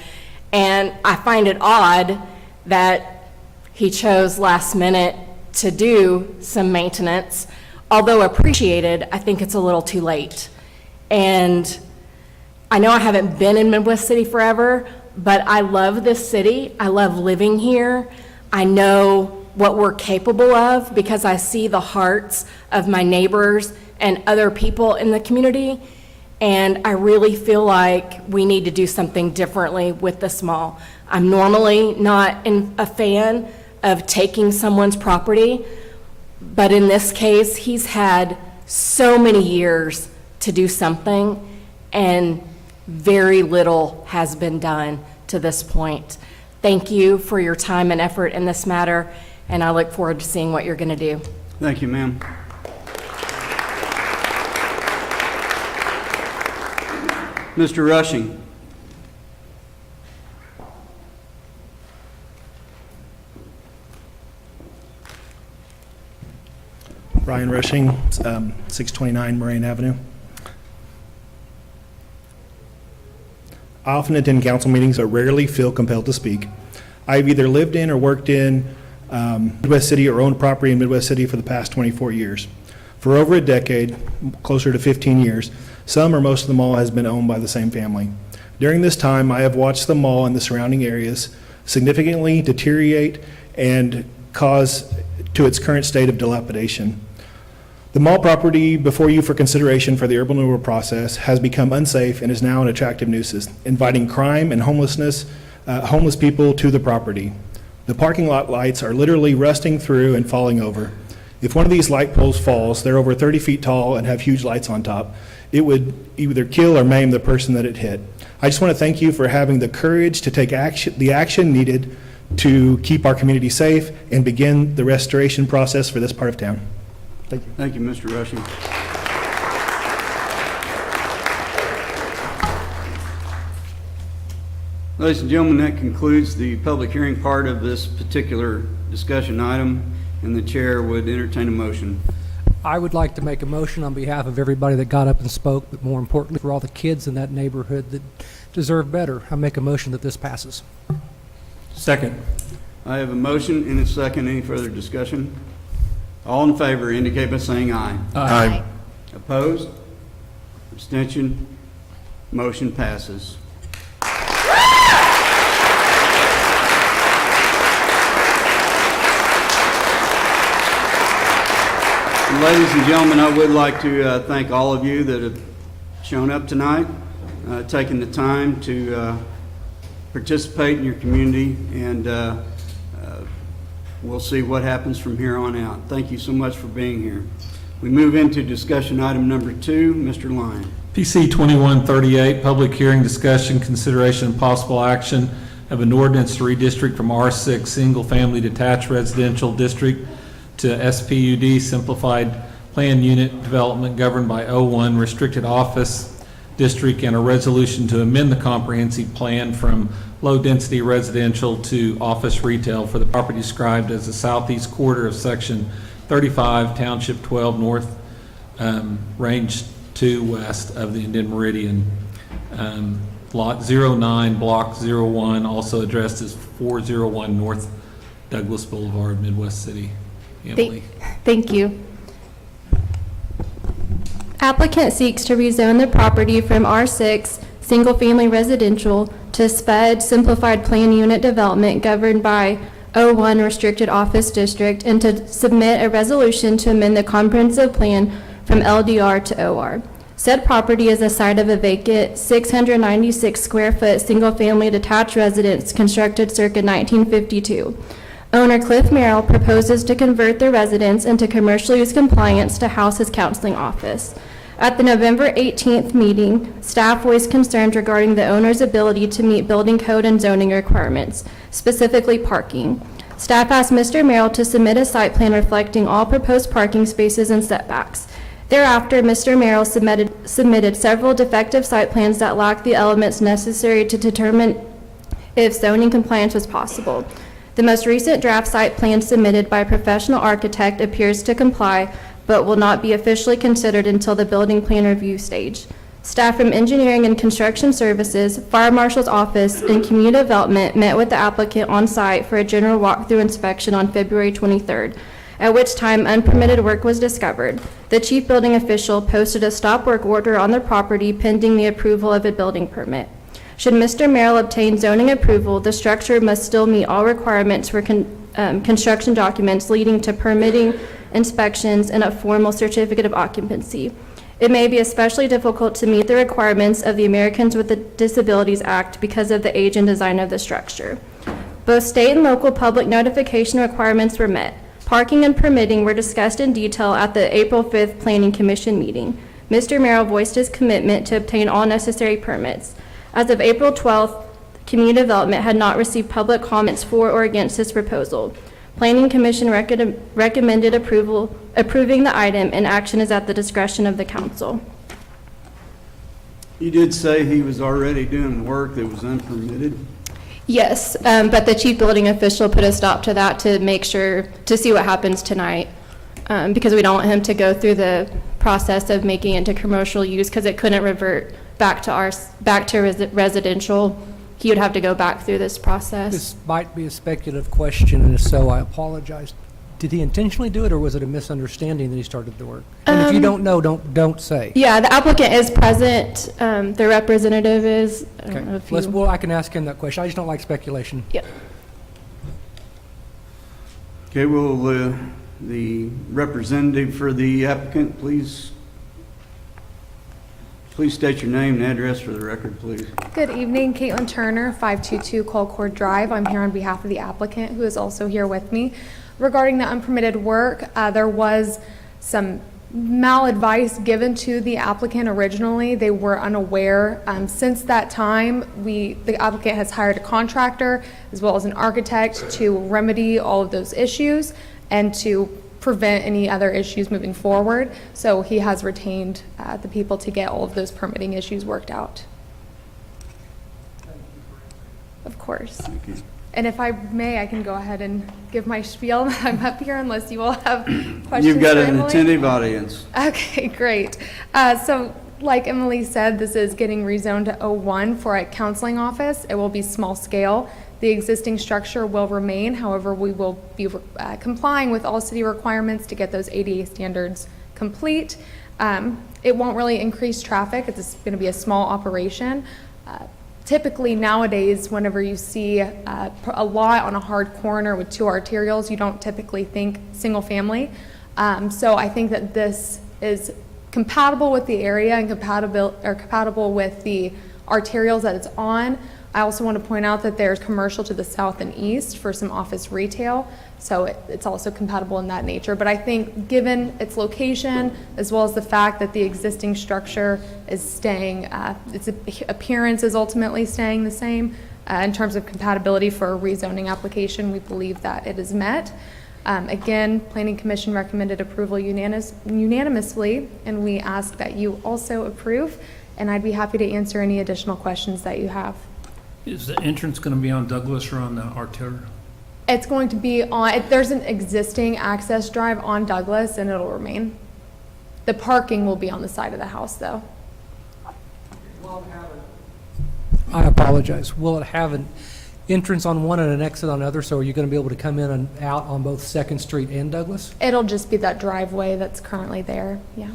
And I find it odd that he chose last minute to do some maintenance. Although appreciated, I think it's a little too late. And I know I haven't been in Midwest City forever, but I love this city. I love living here. I know what we're capable of because I see the hearts of my neighbors and other people in the community. And I really feel like we need to do something differently with this mall. I'm normally not a fan of taking someone's property, but in this case, he's had so many years to do something, and very little has been done to this point. Thank you for your time and effort in this matter, and I look forward to seeing what you're going to do. Thank you, ma'am. Mr. Rushing. Ryan Rushing, 629 Moraine Avenue. I often attend council meetings but rarely feel compelled to speak. I've either lived in or worked in Midwest City or owned property in Midwest City for the past 24 years. For over a decade, closer to 15 years, some or most of the mall has been owned by the same family. During this time, I have watched the mall and the surrounding areas significantly deteriorate and cause to its current state of dilapidation. The mall property before you for consideration for the urban renewal process has become unsafe and is now an attractive nuisance, inviting crime and homeless people to the property. The parking lot lights are literally rusting through and falling over. If one of these light poles falls, they're over 30 feet tall and have huge lights on top. It would either kill or maim the person that it hit. I just want to thank you for having the courage to take the action needed to keep our community safe and begin the restoration process for this part of town. Thank you. Thank you, Mr. Rushing. Ladies and gentlemen, that concludes the public hearing part of this particular discussion item, and the chair would entertain a motion. I would like to make a motion on behalf of everybody that got up and spoke, but more importantly for all the kids in that neighborhood that deserve better. I make a motion that this passes. Second. I have a motion and a second. Any further discussion? All in favor indicate by saying aye. Aye. Opposed? Abstention? Motion passes. Ladies and gentlemen, I would like to thank all of you that have shown up tonight, taking the time to participate in your community, and we'll see what happens from here on out. Thank you so much for being here. We move into discussion item number 2. Mr. Lyon. PC 2138, public hearing, discussion, consideration, and possible action of an ordinance to redistrict from R6 single-family detached residential district to SPUD simplified plan unit development governed by O1 restricted office district, and a resolution to amend the comprehensive plan from low-density residential to office retail for the property described as the southeast quarter of Section 35, Township 12 North, Range 2 West of the Indian Meridian. Lot 09, Block 01, also addressed as 401 North Douglas Boulevard, Midwest City. Emily. Thank you. Applicant seeks to rezone the property from R6 single-family residential to SPUD simplified plan unit development governed by O1 restricted office district, and to submit a resolution to amend the comprehensive plan from LDR to OR. Said property is the site of a vacant 696 square foot single-family detached residence constructed circa 1952. Owner Cliff Merrill proposes to convert the residence into commercial use compliance to house his counseling office. At the November 18th meeting, staff voiced concerns regarding the owner's ability to meet building code and zoning requirements, specifically parking. Staff asked Mr. Merrill to submit a site plan reflecting all proposed parking spaces and setbacks. Thereafter, Mr. Merrill submitted several defective site plans that lacked the elements necessary to determine if zoning compliance was possible. The most recent draft site plan submitted by a professional architect appears to comply, but will not be officially considered until the building plan review stage. Staff from Engineering and Construction Services, Fire Marshal's Office, and Community Development met with the applicant on site for a general walkthrough inspection on February 23rd, at which time unpermitted work was discovered. The chief building official posted a stop work order on the property pending the approval of a building permit. Should Mr. Merrill obtain zoning approval, the structure must still meet all requirements for construction documents leading to permitting, inspections, and a formal certificate of occupancy. It may be especially difficult to meet the requirements of the Americans with Disabilities Act because of the age and design of the structure. Both state and local public notification requirements were met. Parking and permitting were discussed in detail at the April 5th Planning Commission meeting. Mr. Merrill voiced his commitment to obtain all necessary permits. As of April 12th, Community Development had not received public comments for or against this proposal. Planning Commission recommended approving the item, and action is at the discretion of the council. You did say he was already doing work that was unpermitted? Yes, but the chief building official put a stop to that to make sure, to see what happens tonight, because we don't want him to go through the process of making it into commercial use, because it couldn't revert back to residential. He would have to go back through this process. This might be a speculative question, and if so, I apologize. Did he intentionally do it, or was it a misunderstanding that he started the work? And if you don't know, don't say. Yeah, the applicant is present. The representative is. I don't know if you- Well, I can ask him that question. I just don't like speculation. Yeah. Okay, will the representative for the applicant please state your name and address for the record, please. Good evening, Caitlin Turner, 522 Colcord Drive. I'm here on behalf of the applicant, who is also here with me. Regarding the unpermitted work, there was some maladvice given to the applicant originally. They were unaware. Since that time, the applicant has hired a contractor as well as an architect to remedy all of those issues and to prevent any other issues moving forward. So he has retained the people to get all of those permitting issues worked out. Of course. Thank you. And if I may, I can go ahead and give my spiel. I'm up here unless you all have questions. You've got for an Emily. attentive audience. Okay, great. So like Emily said, this is getting rezoned to O1 for a counseling office. It will be small scale. The existing structure will remain. However, we will be complying with all city requirements to get those ADA standards complete. It won't really increase traffic. It's going to be a small operation. Typically nowadays, whenever you see a lot on a hard corner with two arterials, you don't typically think single family. So I think that this is compatible with the area and compatible with the arterials that it's on. I also want to point out that there's commercial to the south and east for some office retail, so it's also compatible in that nature. But I think given its location, as well as the fact that the existing structure is staying, its appearance is ultimately staying the same, in terms of compatibility for a rezoning application, we believe that it is met. Again, Planning Commission recommended approval unanimously, and we ask that you also approve, and I'd be happy to answer any additional questions that you have. Is the entrance going to be on Douglas or on the arterial? It's going to be on, there's an existing access drive on Douglas, and it'll remain. The parking will be on the side of the house, though. I apologize. Will it have an entrance on one and an exit on the other, so are you going to be able to come in and out on both 2nd Street and Douglas? It'll just be that driveway that's currently there, yeah.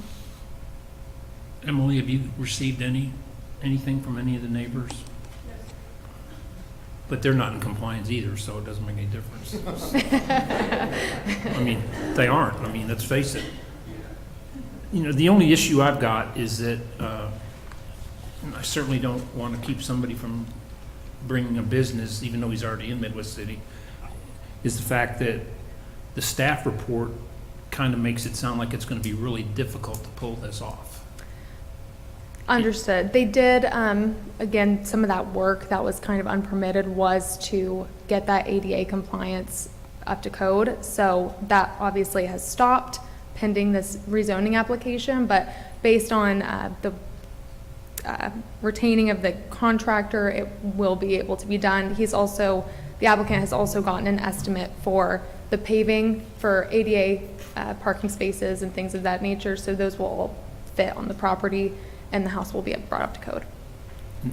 Emily, have you received anything from any of the neighbors? But they're not in compliance either, so it doesn't make any difference. I mean, they aren't. I mean, let's face it. You know, the only issue I've got is that I certainly don't want to keep somebody from bringing a business, even though he's already in Midwest City, is the fact that the staff report kind of makes it sound like it's going to be really difficult to pull this off. Understood. They did, again, some of that work that was kind of unpermitted was to get that ADA compliance up to code. So that obviously has stopped pending this rezoning application, but based on the retaining of the contractor, it will be able to be done. The applicant has also gotten an estimate for the paving for ADA parking spaces and things of that nature, so those will all fit on the property, and the house will be brought up to code.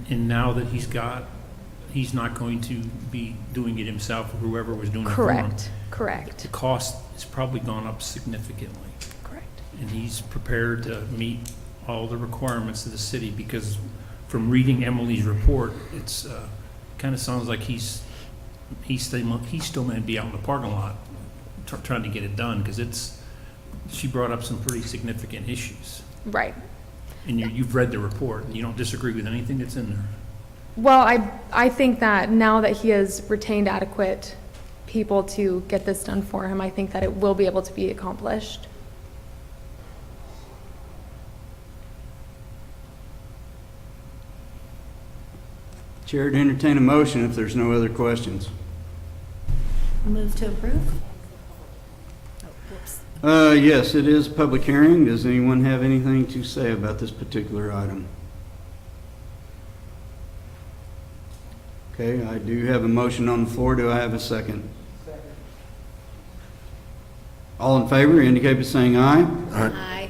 And now that he's not going to be doing it himself, or whoever was doing it for him. Correct. The cost has probably gone up significantly. Correct. And he's prepared to meet all the requirements of the city, because from reading Emily's report, it's, kind of sounds like he's still going to be out in the parking lot trying to get it done, because she brought up some pretty significant issues. Right. And you've read the report, and you don't disagree with anything that's in there. Well, I think that now that he has retained adequate people to get this done for him, I think that it will be able to be accomplished. Chair to entertain a motion if there's no other questions. Move to approve? Yes, it is a public hearing. Does anyone have anything to say about this particular item? Okay, I do have a motion on the floor. Do I have a second? Second. All in favor indicate by saying aye. Aye.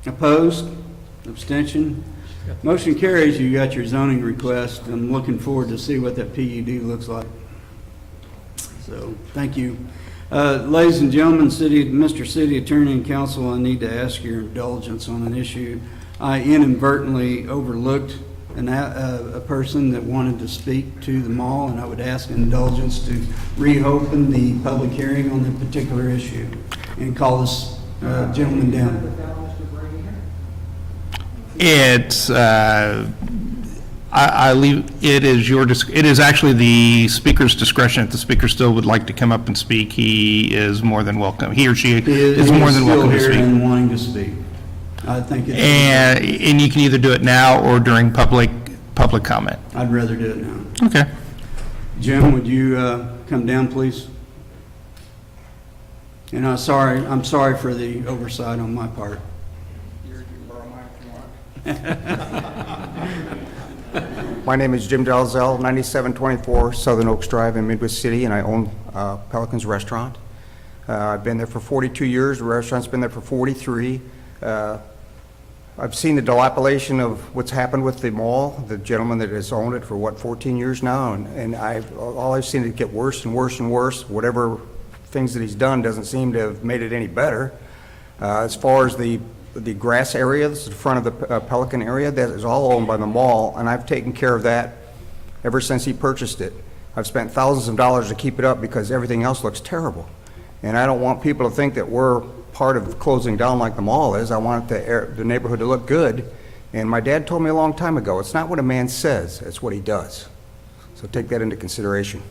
Opposed? Abstention? Motion carries. You got your zoning request. I'm looking forward to see what that PUD looks like. So, thank you. Ladies and gentlemen, Mr. City Attorney and Council, I need to ask your indulgence on an issue. I inadvertently overlooked a person that wanted to speak to the mall, and I would ask indulgence to reopen the public hearing on that particular issue and call this gentleman down. It's, I leave, it is actually the speaker's discretion. If the speaker still would like to come up and speak, he is more than welcome. He or she is more than welcome to Still speak. here and wanting to speak. I think it's... And you can either do it now or during public comment. I'd rather do it now. Okay. Jim, would you come down, please? And I'm sorry for the oversight on my part. My name is Jim Dalzell, 9724 Southern Oaks Drive in Midwest City, and I own Pelicans Restaurant. I've been there for 42 years. The restaurant's been there for 43. I've seen the dilapidation of what's happened with the mall, the gentleman that has owned it for, 14 years now, and all I've seen it get worse and worse and worse. Whatever things that he's done doesn't seem to have made it any better. As far as the grass area, this is the front of the Pelican area, that is all owned by the mall, and I've taken care of that ever since he purchased it. I've spent thousands of dollars to keep it up because everything else looks terrible. And I don't want people to think that we're part of closing down like the mall is. I want the neighborhood to look good. And my dad told me a long time ago, it's not what a man says, it's what he does. So take that into consideration.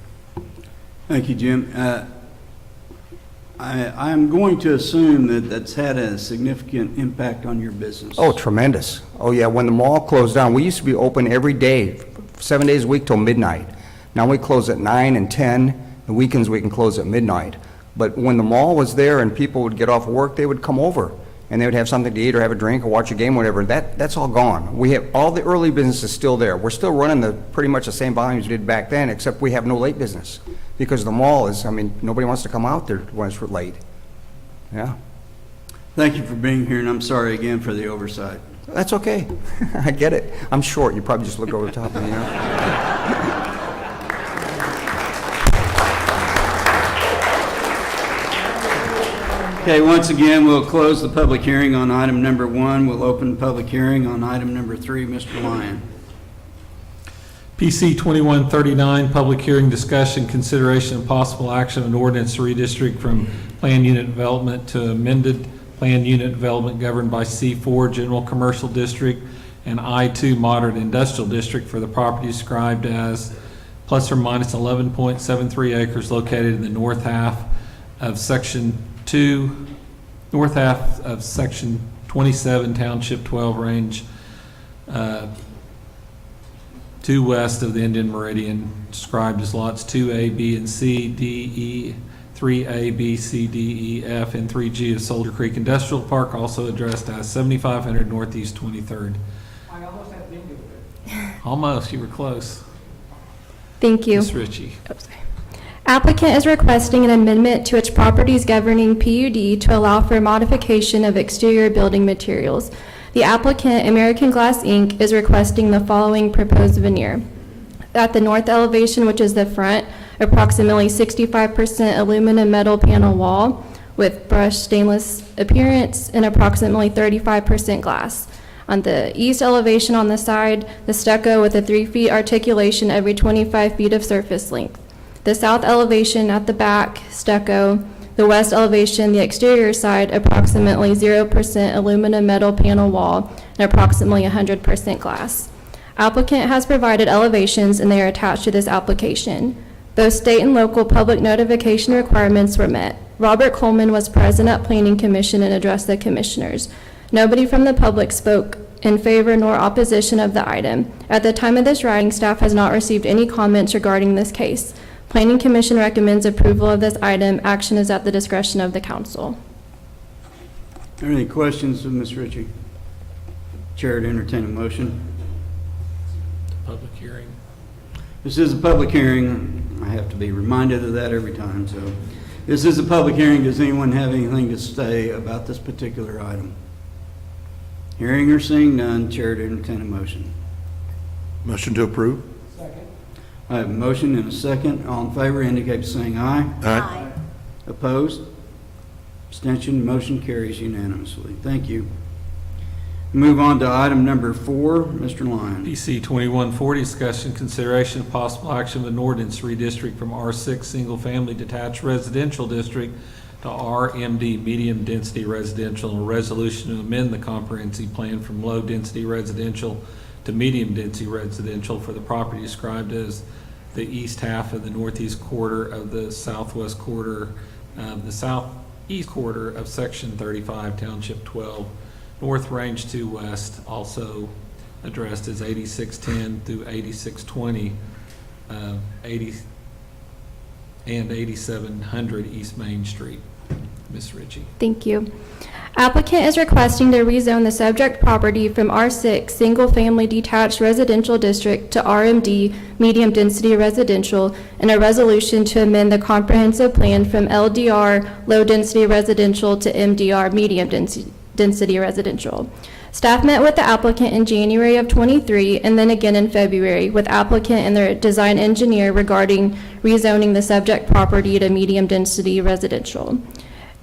Thank you, Jim. I'm going to assume that that's had a significant impact on your business. Oh, tremendous. Oh, yeah, when the mall closed down, we used to be open every day, 7 days a week till midnight. Now we close at 9 and 10. The weekends we can close at midnight. But when the mall was there and people would get off work, they would come over and they would have something to eat or have a drink or watch a game, whatever. That's all gone. We have all the early business is still there. We're still running pretty much the same volumes we did back then, except we have no late business. Because the mall is, nobody wants to come out there when it's late. Yeah. Thank you for being here, and I'm sorry again for the oversight. That's okay. I get it. I'm short. You probably just look over the top of me. Okay, once again, we'll close the public hearing on item number 1. We'll open the public hearing on item number 3. Mr. Lyon. PC 2139, public hearing, discussion, consideration, and possible action of an ordinance to redistrict from planned unit development to amended planned unit development governed by C4 General Commercial District and I2 Moderate Industrial District for the property described as plus or minus 11.73 acres located in the north half of Section 27, Township 12, Range 2 west of the Indian Meridian, described as lots 2A, B, and C, D, E, 3A, B, C, D, E, F, and 3G of Soldier Creek Industrial Park, also addressed as 7500 Northeast 23rd. I almost had bingo there. Almost, you were close. Thank you. Ms. Ritchie. Applicant is requesting an amendment to its properties governing PUD to allow for modification of exterior building materials. The applicant, American Glass Inc., is requesting the following proposed veneer. At the north elevation, which is the front, approximately 65% aluminum metal panel wall with brushed stainless appearance and approximately 35% glass. On the east elevation on the side, the stucco with a 3 feet articulation every 25 feet of surface length. The south elevation at the back, stucco. The west elevation, the exterior side, approximately 0% aluminum metal panel wall and approximately 100% glass. Applicant has provided elevations and they are attached to this application. Both state and local public notification requirements were met. Robert Coleman was present at Planning Commission and addressed the commissioners. Nobody from the public spoke in favor nor opposition of the item. At the time of this writing, staff has not received any comments regarding this case. Planning Commission recommends approval of this item. Action is at the discretion of the council. Are there any questions of Ms. Ritchie? Chair to entertain a motion. Public hearing. This is a public hearing. I have to be reminded of that every time, so. This is a public hearing. Does anyone have anything to say about this particular item? Hearing or seeing none, Chair to entertain a motion. Motion to approve? I have a motion and a second. All in favor indicate by saying aye. Aye. Opposed? Abstention? Motion carries unanimously. Thank you. Move on to item number 4. Mr. Lyon. PC 2140, discussion, consideration, of possible action of an ordinance redistrict from R6 Single Family Detached Residential District to RMD Medium Density Residential, and a resolution to amend the comprehensive plan from Low Density Residential to Medium Density Residential for the property described as the east half of the northeast quarter of the southwest quarter of the southeast quarter of Section 35, Township 12, North Range 2 West, also addressed as 8610 through 8620, 80 and 8700 East Main Street. Ms. Ritchie. Thank you. Applicant is requesting to rezone the subject property from R6 Single Family Detached Residential District to RMD Medium Density Residential, and a resolution to amend the comprehensive plan from LDR Low Density Residential to MDR Medium Density Residential. Staff met with the applicant in January of '23 and then again in February with applicant and their design engineer regarding rezoning the subject property to medium density residential.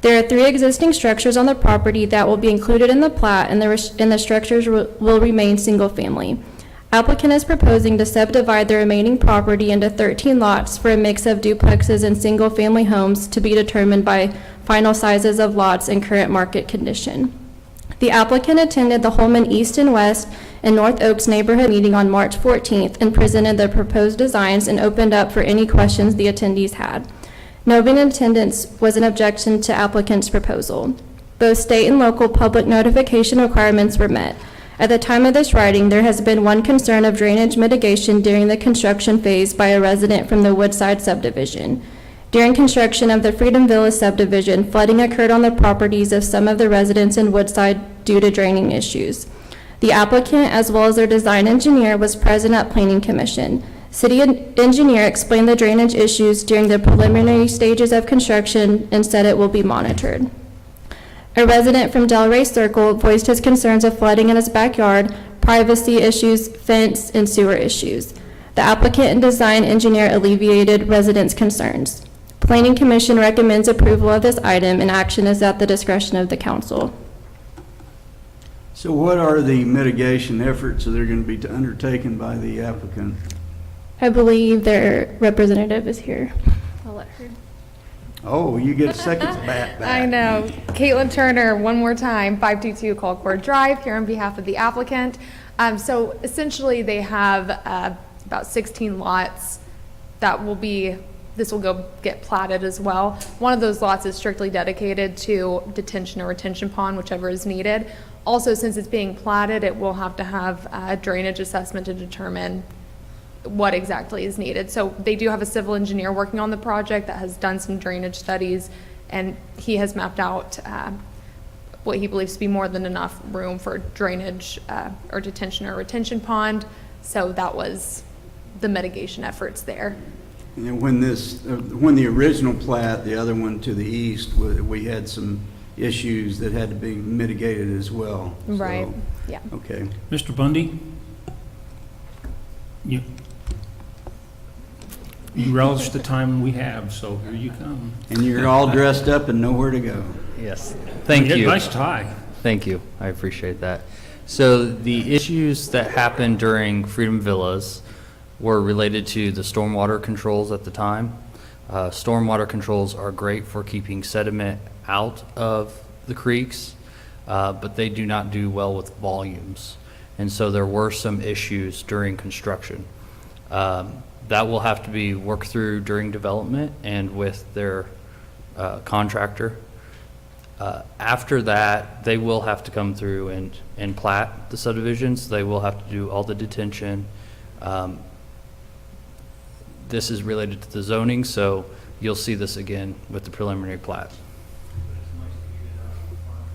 There are 3 existing structures on the property that will be included in the plat, and the structures will remain single family. Applicant is proposing to subdivide the remaining property into 13 lots for a mix of duplexes and single family homes to be determined by final sizes of lots and current market condition. The applicant attended the Holman East and West and North Oaks neighborhood meeting on March 14th and presented the proposed designs and opened up for any questions the attendees had. No being in attendance was an objection to applicant's proposal. Both state and local public notification requirements were met. At the time of this writing, there has been one concern of drainage mitigation during the construction phase by a resident from the Woodside subdivision. During construction of the Freedom Villa subdivision, flooding occurred on the properties of some of the residents in Woodside due to draining issues. The applicant, as well as their design engineer, was present at Planning Commission. City engineer explained the drainage issues during the preliminary stages of construction and said it will be monitored. A resident from Delray Circle voiced his concerns of flooding in his backyard, privacy issues, fence, and sewer issues. The applicant and design engineer alleviated residents' concerns. Planning Commission recommends approval of this item, and action is at the discretion of the council. So what are the mitigation efforts that are going to be undertaken by the applicant? I believe their representative is here. I'll let her. Oh, you get a second back. I know. Caitlin Turner, one more time, 522 Colcord Drive, here on behalf of the applicant. So essentially, they have about 16 lots that will be, this will go get platted as well. One of those lots is strictly dedicated to detention or retention pond, whichever is needed. Also, since it's being platted, it will have to have a drainage assessment to determine what exactly is needed. So they do have a civil engineer working on the project that has done some drainage studies, and he has mapped out what he believes to be more than enough room for drainage or detention or retention pond. So that was the mitigation efforts there. And when when the original plat, the other one to the east, we had some issues that had to be mitigated as well. So, Right, yeah. Okay. Mr. Bundy? You relish the time we have, so here you come. And you're all dressed up and know where to go. Yes, thank had you. Nice tie. Thank you, I appreciate that. So the issues that happened during Freedom Villas were related to the stormwater controls at the time. Stormwater controls are great for keeping sediment out of the creeks, but they do not do well with volumes. And so there were some issues during construction. That will have to be worked through during development and with their contractor. After that, they will have to come through and plat the subdivisions. They will have to do all the detention. This is related to the zoning, so you'll see this again with the preliminary plat.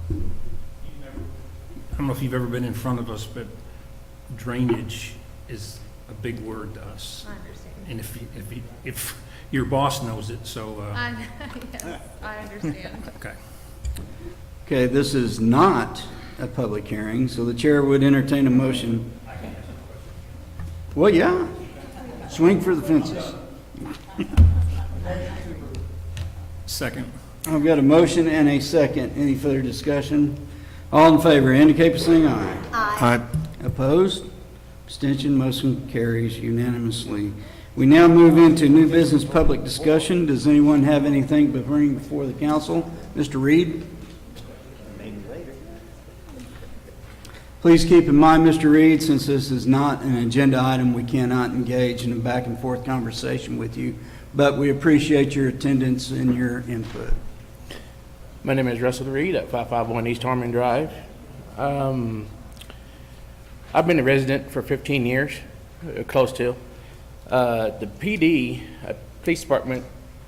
I don't know if you've ever been in front of us, but drainage is a big word to us. I understand. And if your boss knows it, so. Yes, I understand. Okay. Okay, this is not a public hearing, so the chair would entertain a motion. Well, yeah, swing for the fences. Second. I've got a motion and a second. Any further discussion? All in favor indicate by saying aye. Aye. Opposed? Abstention, motion carries unanimously. We now move into new business public discussion. Does anyone have anything to bring before the council? Mr. Reed? Please keep in mind, Mr. Reed, since this is not an agenda item, we cannot engage in a back and forth conversation with you, but we appreciate your attendance and your input. My name is Russell Reed at 551 East Harmon Drive. I've been a resident for 15 years, close to. The PD, police department,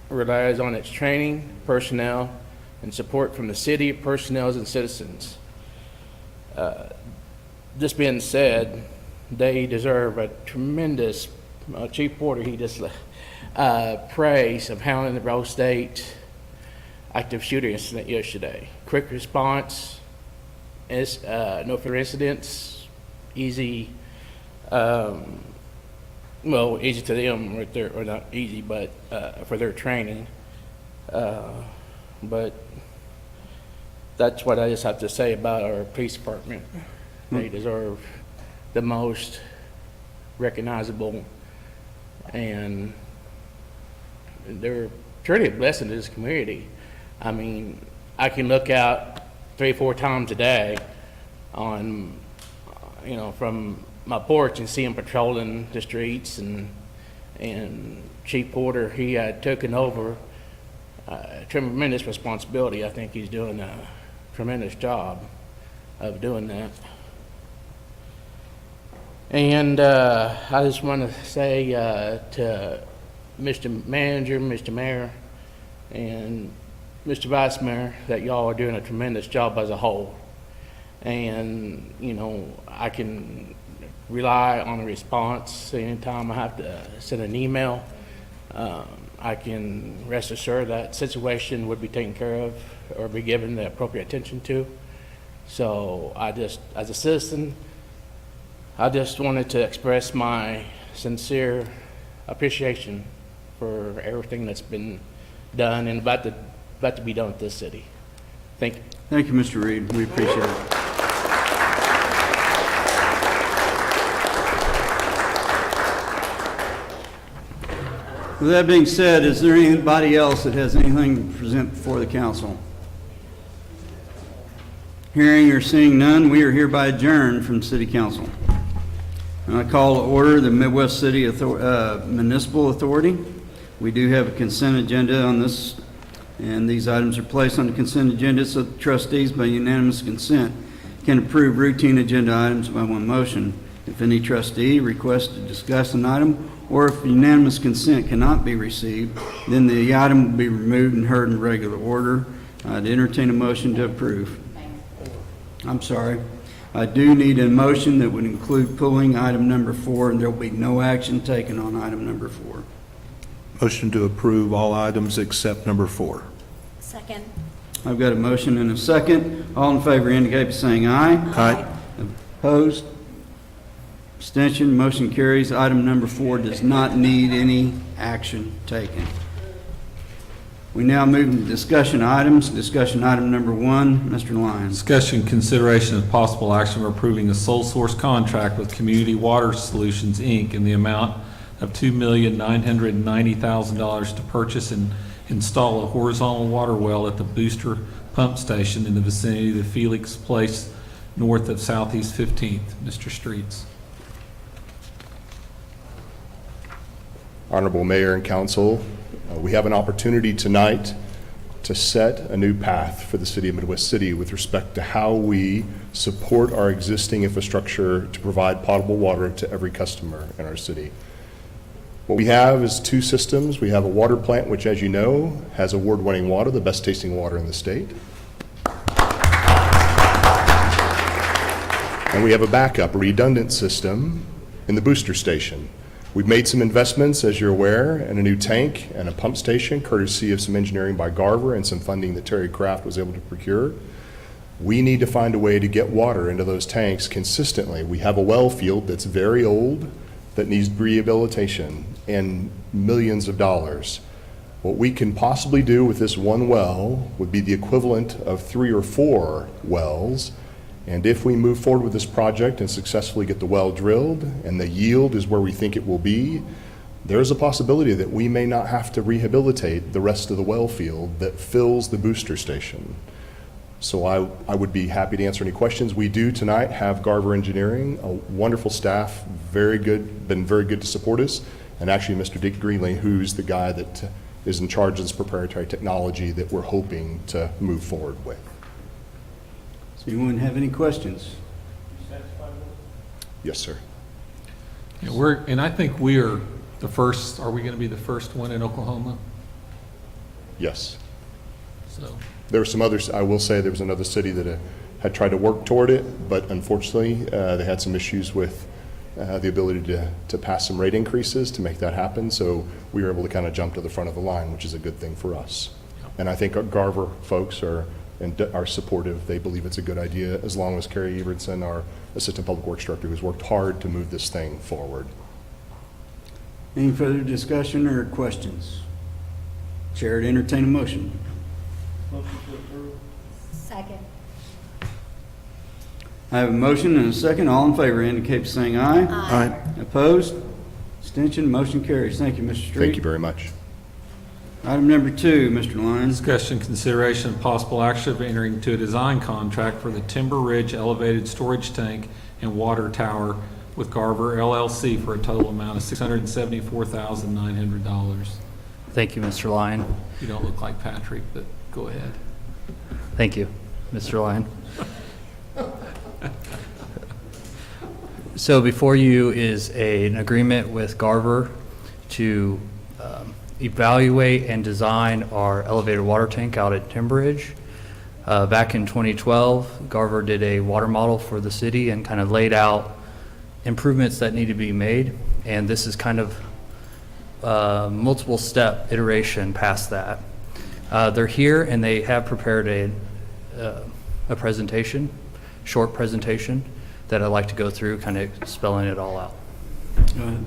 relies on its training, personnel, and support from the city, personnel, and citizens. This being said, they deserve a tremendous, Chief Porter, he just praise of handling the Rose State active shooter incident yesterday. Quick response, no further incidents, easy, well, easy to them, right there, or not easy, but for their training. But that's what I just have to say about our police department. They deserve the most recognizable, and they're truly a blessing to this community. I mean, I can look out 3 or 4 times a day on, from my porch and see them patrolling the streets, and Chief Porter, he had taken over a tremendous responsibility. I think he's doing a tremendous job of doing that. And I just want to say to Mr. Manager, Mr. Mayor, and Mr. Vice Mayor that y'all are doing a tremendous job as a whole. And, I can rely on a response anytime I have to send an email. I can rest assured that situation would be taken care of or be given the appropriate attention to. So I just, as a citizen, I just wanted to express my sincere appreciation for everything that's been done and about to be done with this city. Thank you. Thank you, Mr. Reed. We appreciate it. With that being said, is there anybody else that has anything to present before the council? Hearing or seeing none, we are hereby adjourned from City Council. And I call to order the Midwest City Municipal Authority. We do have a consent agenda on this, and these items are placed on the consent agenda so the trustees, by unanimous consent, can approve routine agenda items by one motion. If any trustee requests to discuss an item, or if unanimous consent cannot be received, then the item will be removed and heard in regular order. I'd entertain a motion to approve. I'm sorry. I do need a motion that would include pulling item number 4, and there will be no action taken on item number 4. Motion to approve all items except number 4. Second. I've got a motion and a second. All in favor indicate by saying aye. Aye. Opposed? Abstention, motion carries. Item number 4 does not need any action taken. We now move to discussion items. Discussion item number 1, Mr. Lyons. Discussion, consideration, of possible action of approving a sole source contract with Community Water Solutions, Inc. in the amount of $2,990,000 to purchase and install a horizontal water well at the Booster Pump Station in the vicinity of the Felix Place north of Southeast 15th. Mr. Streets. Honorable Mayor and Council, we have an opportunity tonight to set a new path for the city of Midwest City with respect to how we support our existing infrastructure to provide potable water to every customer in our city. What we have is 2 systems. We have a water plant, which, as you know, has award-winning water, the best tasting water in the state. And we have a backup, a redundant system in the booster station. We've made some investments, as you're aware, in a new tank and a pump station, courtesy of some engineering by Garver and some funding that Terry Kraft was able to procure. We need to find a way to get water into those tanks consistently. We have a well field that's very old, that needs rehabilitation and millions of dollars. What we can possibly do with this one well would be the equivalent of 3 or 4 wells. And if we move forward with this project and successfully get the well drilled and the yield is where we think it will be, there's a possibility that we may not have to rehabilitate the rest of the well field that fills the booster station. So I would be happy to answer any questions. We do tonight have Garver Engineering, a wonderful staff, very good, been very good to support us, and actually Mr. Dick Greenlee, who's the guy that is in charge of this proprietary technology that we're hoping to move forward with. Does anyone have any questions? Yes, sir. Yeah, and I think we are the first, are we going to be the first one in Oklahoma? Yes. So. There were some others, I will say there was another city that had tried to work toward it, but unfortunately they had some issues with the ability to pass some rate increases to make that happen. So we were able to kind of jump to the front of the line, which is a good thing for us. And I think our Garver folks are supportive. They believe it's a good idea, as long as Carrie Evertson, our Assistant Public Works Director, who's worked hard to move this thing forward. Any further discussion or questions? Chair to entertain a motion. Second. I have a motion and a second. All in favor indicate by saying aye. Aye. Opposed? Abstention? Motion carries. Thank you, Mr. Street. Thank you very much. Item number 2, Mr. Lyons. Discussion, consideration, and possible action of entering into a design contract for the Timber Ridge Elevated Storage Tank and Water Tower with Garver LLC for a total amount of $674,900. Thank you, Mr. Lyon. You don't look like Patrick, but go ahead. Thank you, Mr. Lyon. So before you is an agreement with Garver to evaluate and design our elevated water tank out at Timber Ridge. Back in 2012, Garver did a water model for the city and kind of laid out improvements that need to be made. And this is kind of multiple step iteration past that. They're here and they have prepared a presentation, short presentation, that I'd like to go through, kind of spelling it all out. Go ahead.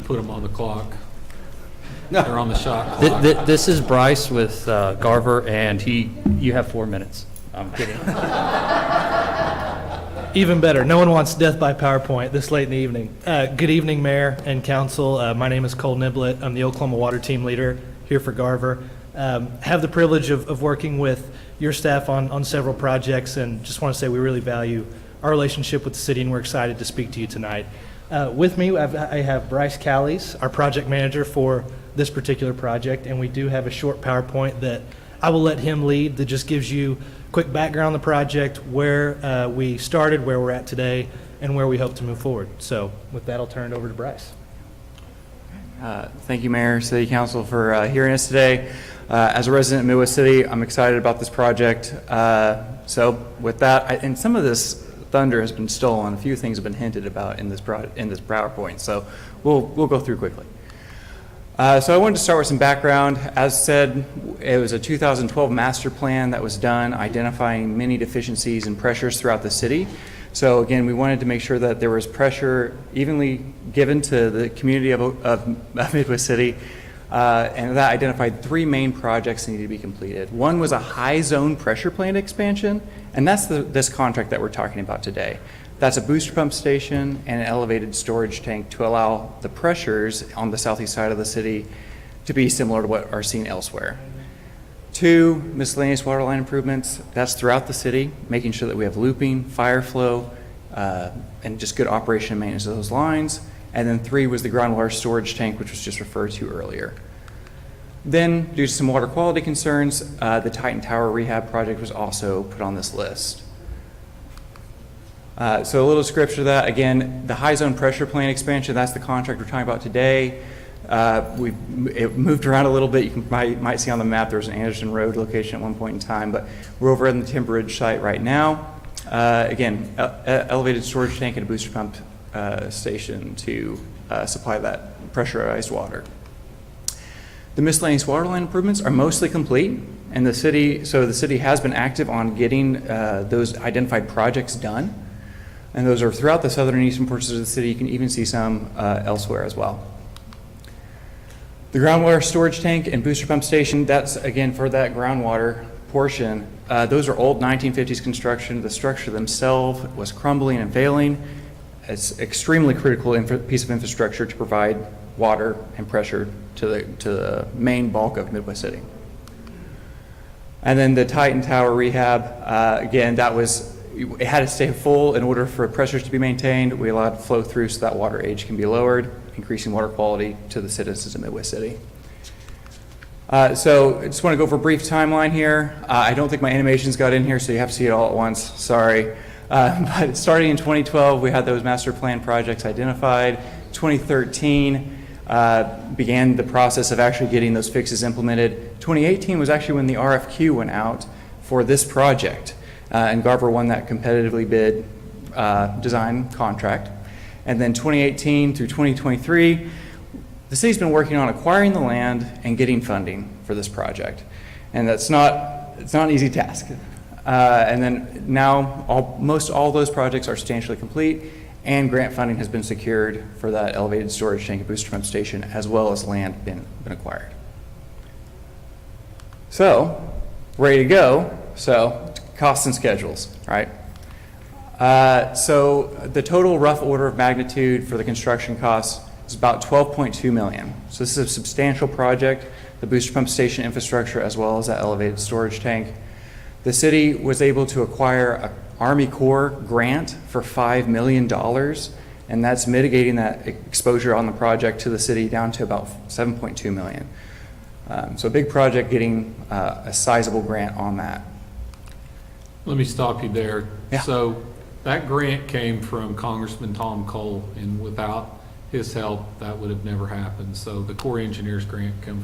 Put them on the clock. They're on the shot clock. This is Bryce with Garver, and you have 4 minutes. I'm kidding. Even better. No one wants death by PowerPoint this late in the evening. Good evening, Mayor and Council. My name is Cole Niblett. I'm the Oklahoma Water Team Leader here for Garver. Have the privilege of working with your staff on several projects, and just want to say we really value our relationship with the city, and we're excited to speak to you tonight. With me, I have Bryce Callies, our project manager for this particular project, and we do have a short PowerPoint that I will let him lead that just gives you quick background on the project, where we started, where we're at today, and where we hope to move forward. So with that, I'll turn it over to Bryce. Thank you, Mayor, City Council, for hearing us today. As a resident of Midwest City, I'm excited about this project. So with that, and some of this thunder has been stolen. A few things have been hinted about in this PowerPoint, so we'll go through quickly. So I wanted to start with some background. As said, it was a 2012 master plan that was done identifying many deficiencies and pressures throughout the city. So again, we wanted to make sure that there was pressure evenly given to the community of Midwest City, and that identified 3 main projects that needed to be completed. One was a high zone pressure plant expansion, and that's this contract that we're talking about today. That's a booster pump station and an elevated storage tank to allow the pressures on the southeast side of the city to be similar to what are seen elsewhere. 2, miscellaneous water line improvements. That's throughout the city, making sure that we have looping, fire flow, and just good operation and maintenance of those lines. And then 3 was the groundwater storage tank, which was just referred to earlier. Then, due to some water quality concerns, the Titan Tower rehab project was also put on this list. So a little description of that. Again, the high zone pressure plant expansion, that's the contract we're talking about today. It moved around a little bit. You might see on the map there was an Anderson Road location at one point in time, but we're over in the Timber Ridge site right now. Again, elevated storage tank and a booster pump station to supply that pressurized water. The miscellaneous water line improvements are mostly complete, and the city has been active on getting those identified projects done. And those are throughout the southern and eastern portions of the city. You can even see some elsewhere as well. The groundwater storage tank and booster pump station, that's again for that groundwater portion. Those are old 1950s construction. The structure themselves was crumbling and failing. It's extremely critical piece of infrastructure to provide water and pressure to the main bulk of Midwest City. And then the Titan Tower rehab, again, it had to stay full in order for pressures to be maintained. We allowed flow through so that water age can be lowered, increasing water quality to the citizens of Midwest City. So I just want to go over a brief timeline here. I don't think my animations got in here, so you have to see it all at once. Sorry. But starting in 2012, we had those master plan projects identified. 2013 began the process of actually getting those fixes implemented. 2018 was actually when the RFQ went out for this project. And Garver won that competitively bid design contract. And then 2018 through 2023, the city's been working on acquiring the land and getting funding for this project. And it's not an easy task. And then now most all those projects are substantially complete, and grant funding has been secured for that elevated storage tank and booster pump station, as well as land been acquired. So, ready to go. So, costs and schedules, right? So the total rough order of magnitude for the construction costs is about $12.2 million. So this is a substantial project, the booster pump station infrastructure as well as that elevated storage tank. The city was able to acquire an Army Corps grant for $5 million, and that's mitigating that exposure on the project to the city down to about $7.2 million. So a big project getting a sizable grant on that. Let me stop you there. Yeah. So that grant came from Congressman Tom Cole, and without his help, that would have never happened. So the Corps Engineers grant came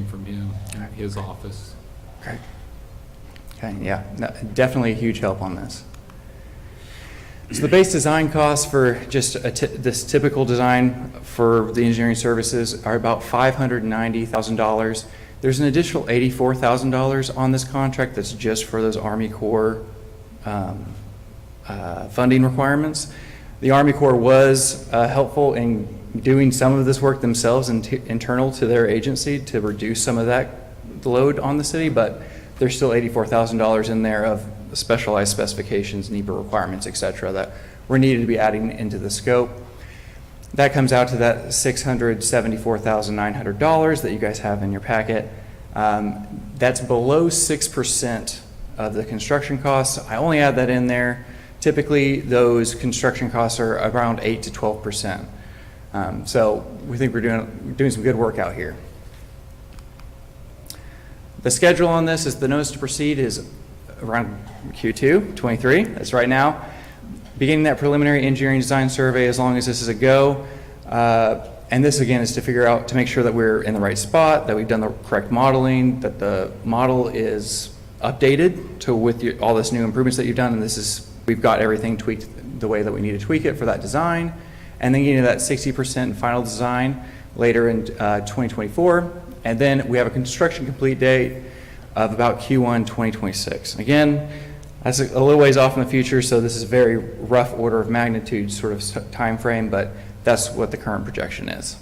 from him, his office. Okay. Okay, yeah, no, definitely a huge help on this. So the base design costs for just this typical design for the engineering services are about $590,000. There's an additional $84,000 on this contract that's just for those Army Corps funding requirements. The Army Corps was helpful in doing some of this work themselves internal to their agency to reduce some of that load on the city, but there's still $84,000 in there of specialized specifications, NEPA requirements, et cetera, that were needed to be adding into the scope. That comes out to that $674,900 that you guys have in your packet. That's below 6% of the construction costs. I only add that in there. Typically, those construction costs are around 8 to 12%. So we think we're doing some good work out here. The schedule on this is the notice to proceed is around Q2 23. That's right now. Beginning that preliminary engineering design survey, as long as this is a go, And this, again, is to figure out, to make sure that we're in the right spot, that we've done the correct modeling, that the model is updated to with all this new improvements that you've done, and we've got everything tweaked the way that we need to tweak it for that design. And then getting to that 60% final design later in 2024. And then we have a construction complete date of about Q1 2026. Again, that's a little ways off in the future, so this is a very rough order of magnitude sort of time frame, but that's what the current projection is.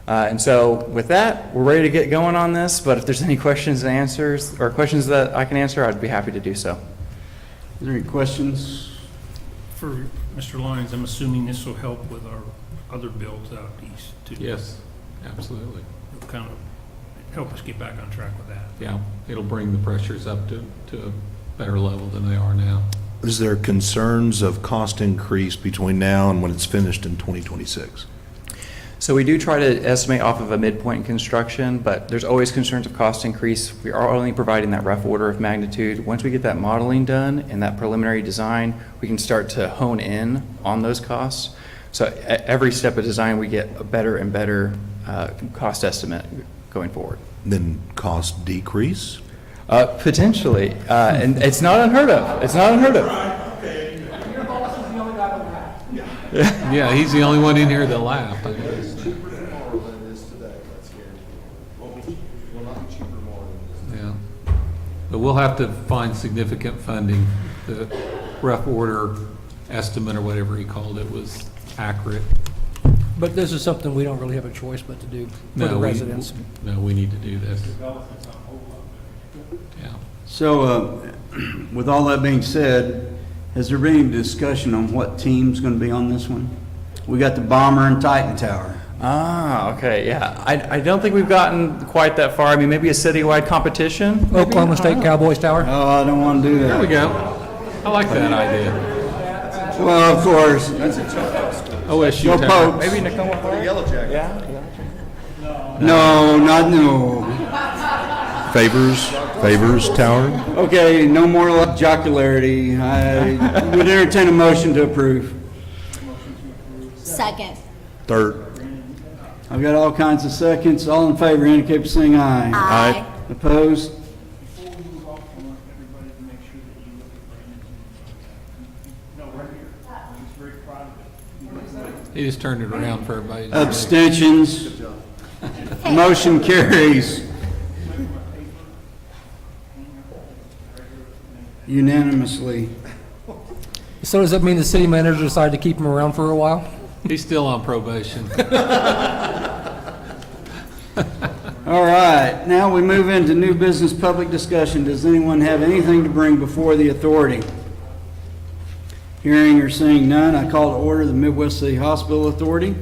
And so with that, we're ready to get going on this, but if there's any questions and answers, or questions that I can answer, I'd be happy to do so. Are there any questions? For Mr. Lyons, I'm assuming this will help with our other builds out east too. Yes, absolutely. It'll kind of help us get back on track with that. Yeah, it'll bring the pressures up to a better level than they are now. Is there concerns of cost increase between now and when it's finished in 2026? So we do try to estimate off of a midpoint in construction, but there's always concerns of cost increase. We are only providing that rough order of magnitude. Once we get that modeling done and that preliminary design, we can start to hone in on those costs. So at every step of design, we get a better and better cost estimate going forward. Then cost decrease? Potentially, and it's not unheard of. It's not unheard of. Yeah, he's the only one in here that laughed. Yeah, but we'll have to find significant funding. The rough order estimate or whatever he called it was accurate. But this is something we don't really have a choice but to do for the residents. No, we need to do this. Yeah. So, with all that being said, has there been any discussion on what team's going to be on this one? We got the Bomber and Titan Tower. Ah, okay, yeah. I don't think we've gotten quite that far. I mean, maybe a citywide competition? maybe? Oklahoma State Cowboys Tower. Oh, I don't want to do that. There we go. I like that idea. Well, of course. OSU Go Tower. Pokes. Maybe Nakoma Park? Yellow Jacket. Yeah? No, not no. Favors Tower? Okay, no more jocularity. I would entertain a motion to approve. Second. Third. I've got all kinds of seconds. All in favor indicate by saying aye. Aye. Opposed? Before we move off, I want everybody to make sure that you look at Brandon's. No, right here. He's very proud of it. He just turned it around for everybody. Abstentions? Motion carries. Unanimously. So does that mean the city manager decided to keep him around for a while? He's still on probation. All right, now we move into new business public discussion. Does anyone have anything to bring before the authority? Hearing or seeing none, I call to order the Midwest City Hospital Authority.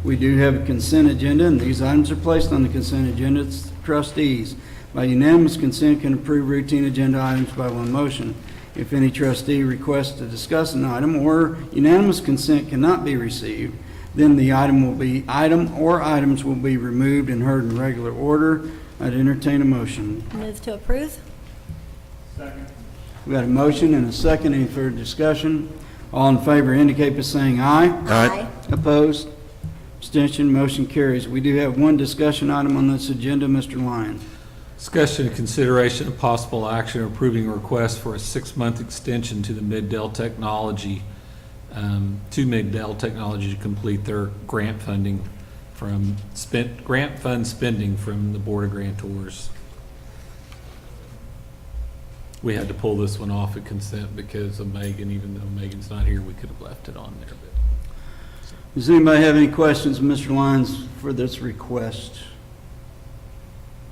We do have a consent agenda, and these items are placed on the consent agenda. It's the trustees. By unanimous consent, can approve routine agenda items by one motion. If any trustee requests to discuss an item or unanimous consent cannot be received, then the item or items will be removed and heard in regular order. I'd entertain a motion. Move to approve? Second. We got a motion and a second. Any further discussion? All in favor indicate by saying aye. Aye. Opposed? Abstention? Motion carries. We do have one discussion item on this agenda. Mr. Lyon. Discussion and consideration of possible action approving a request for a 6-month extension to the Mid-Del Technology, to complete their grant funding from grant fund spending from the Board of Grantors. We had to pull this one off of consent because of Megan. Even though Megan's not here, we could have left it on there. But Does anybody have any questions of Mr. Lyons for this request?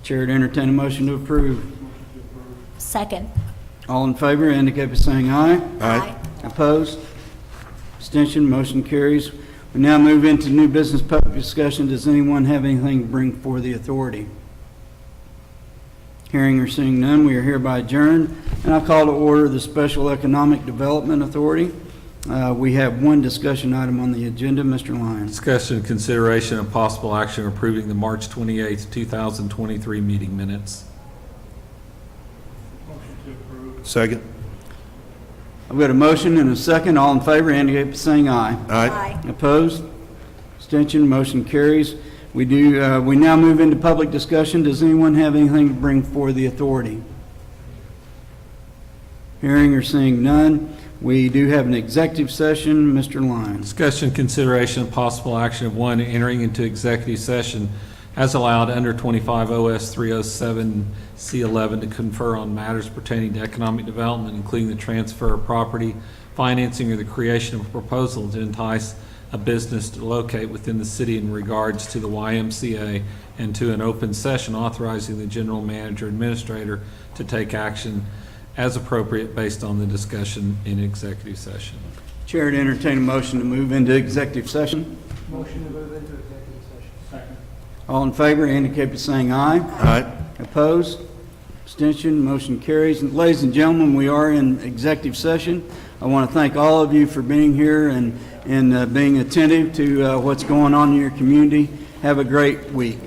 Chair to entertain a motion to approve. Second. All in favor indicate by saying aye. Aye. Opposed? Abstention? Motion carries. We now move into new business public discussion. Does anyone have anything to bring before the authority? Hearing or seeing none, we are hereby adjourned. And I call to order the Special Economic Development Authority. We have one discussion item on the agenda. Mr. Lyons. discussion and consideration of possible action approving the March 28th, 2023 meeting minutes. Second. I've got a motion and a second. All in favor indicate by saying aye. Aye. Opposed? Abstention, motion carries. We now move into public discussion. Does anyone have anything to bring before the authority? Hearing or seeing none, we do have an executive session. Mr. Lyons. Discussion, consideration, and possible action of one, entering into executive session as allowed under 25 OS 307 C11 to confer on matters pertaining to economic development, including the transfer of property, financing, or the creation of a proposal to entice a business to locate within the city in regards to the YMCA, and to an open session authorizing the general manager administrator to take action as appropriate based on the discussion in executive session. Chair to entertain a motion to move into executive session. Motion to move into executive session. Second. All in favor indicate by saying aye. Aye. Opposed? Abstention, motion carries. And ladies and gentlemen, we are in executive session. I want to thank all of you for being here and being attentive to what's going on in your community. Have a great week.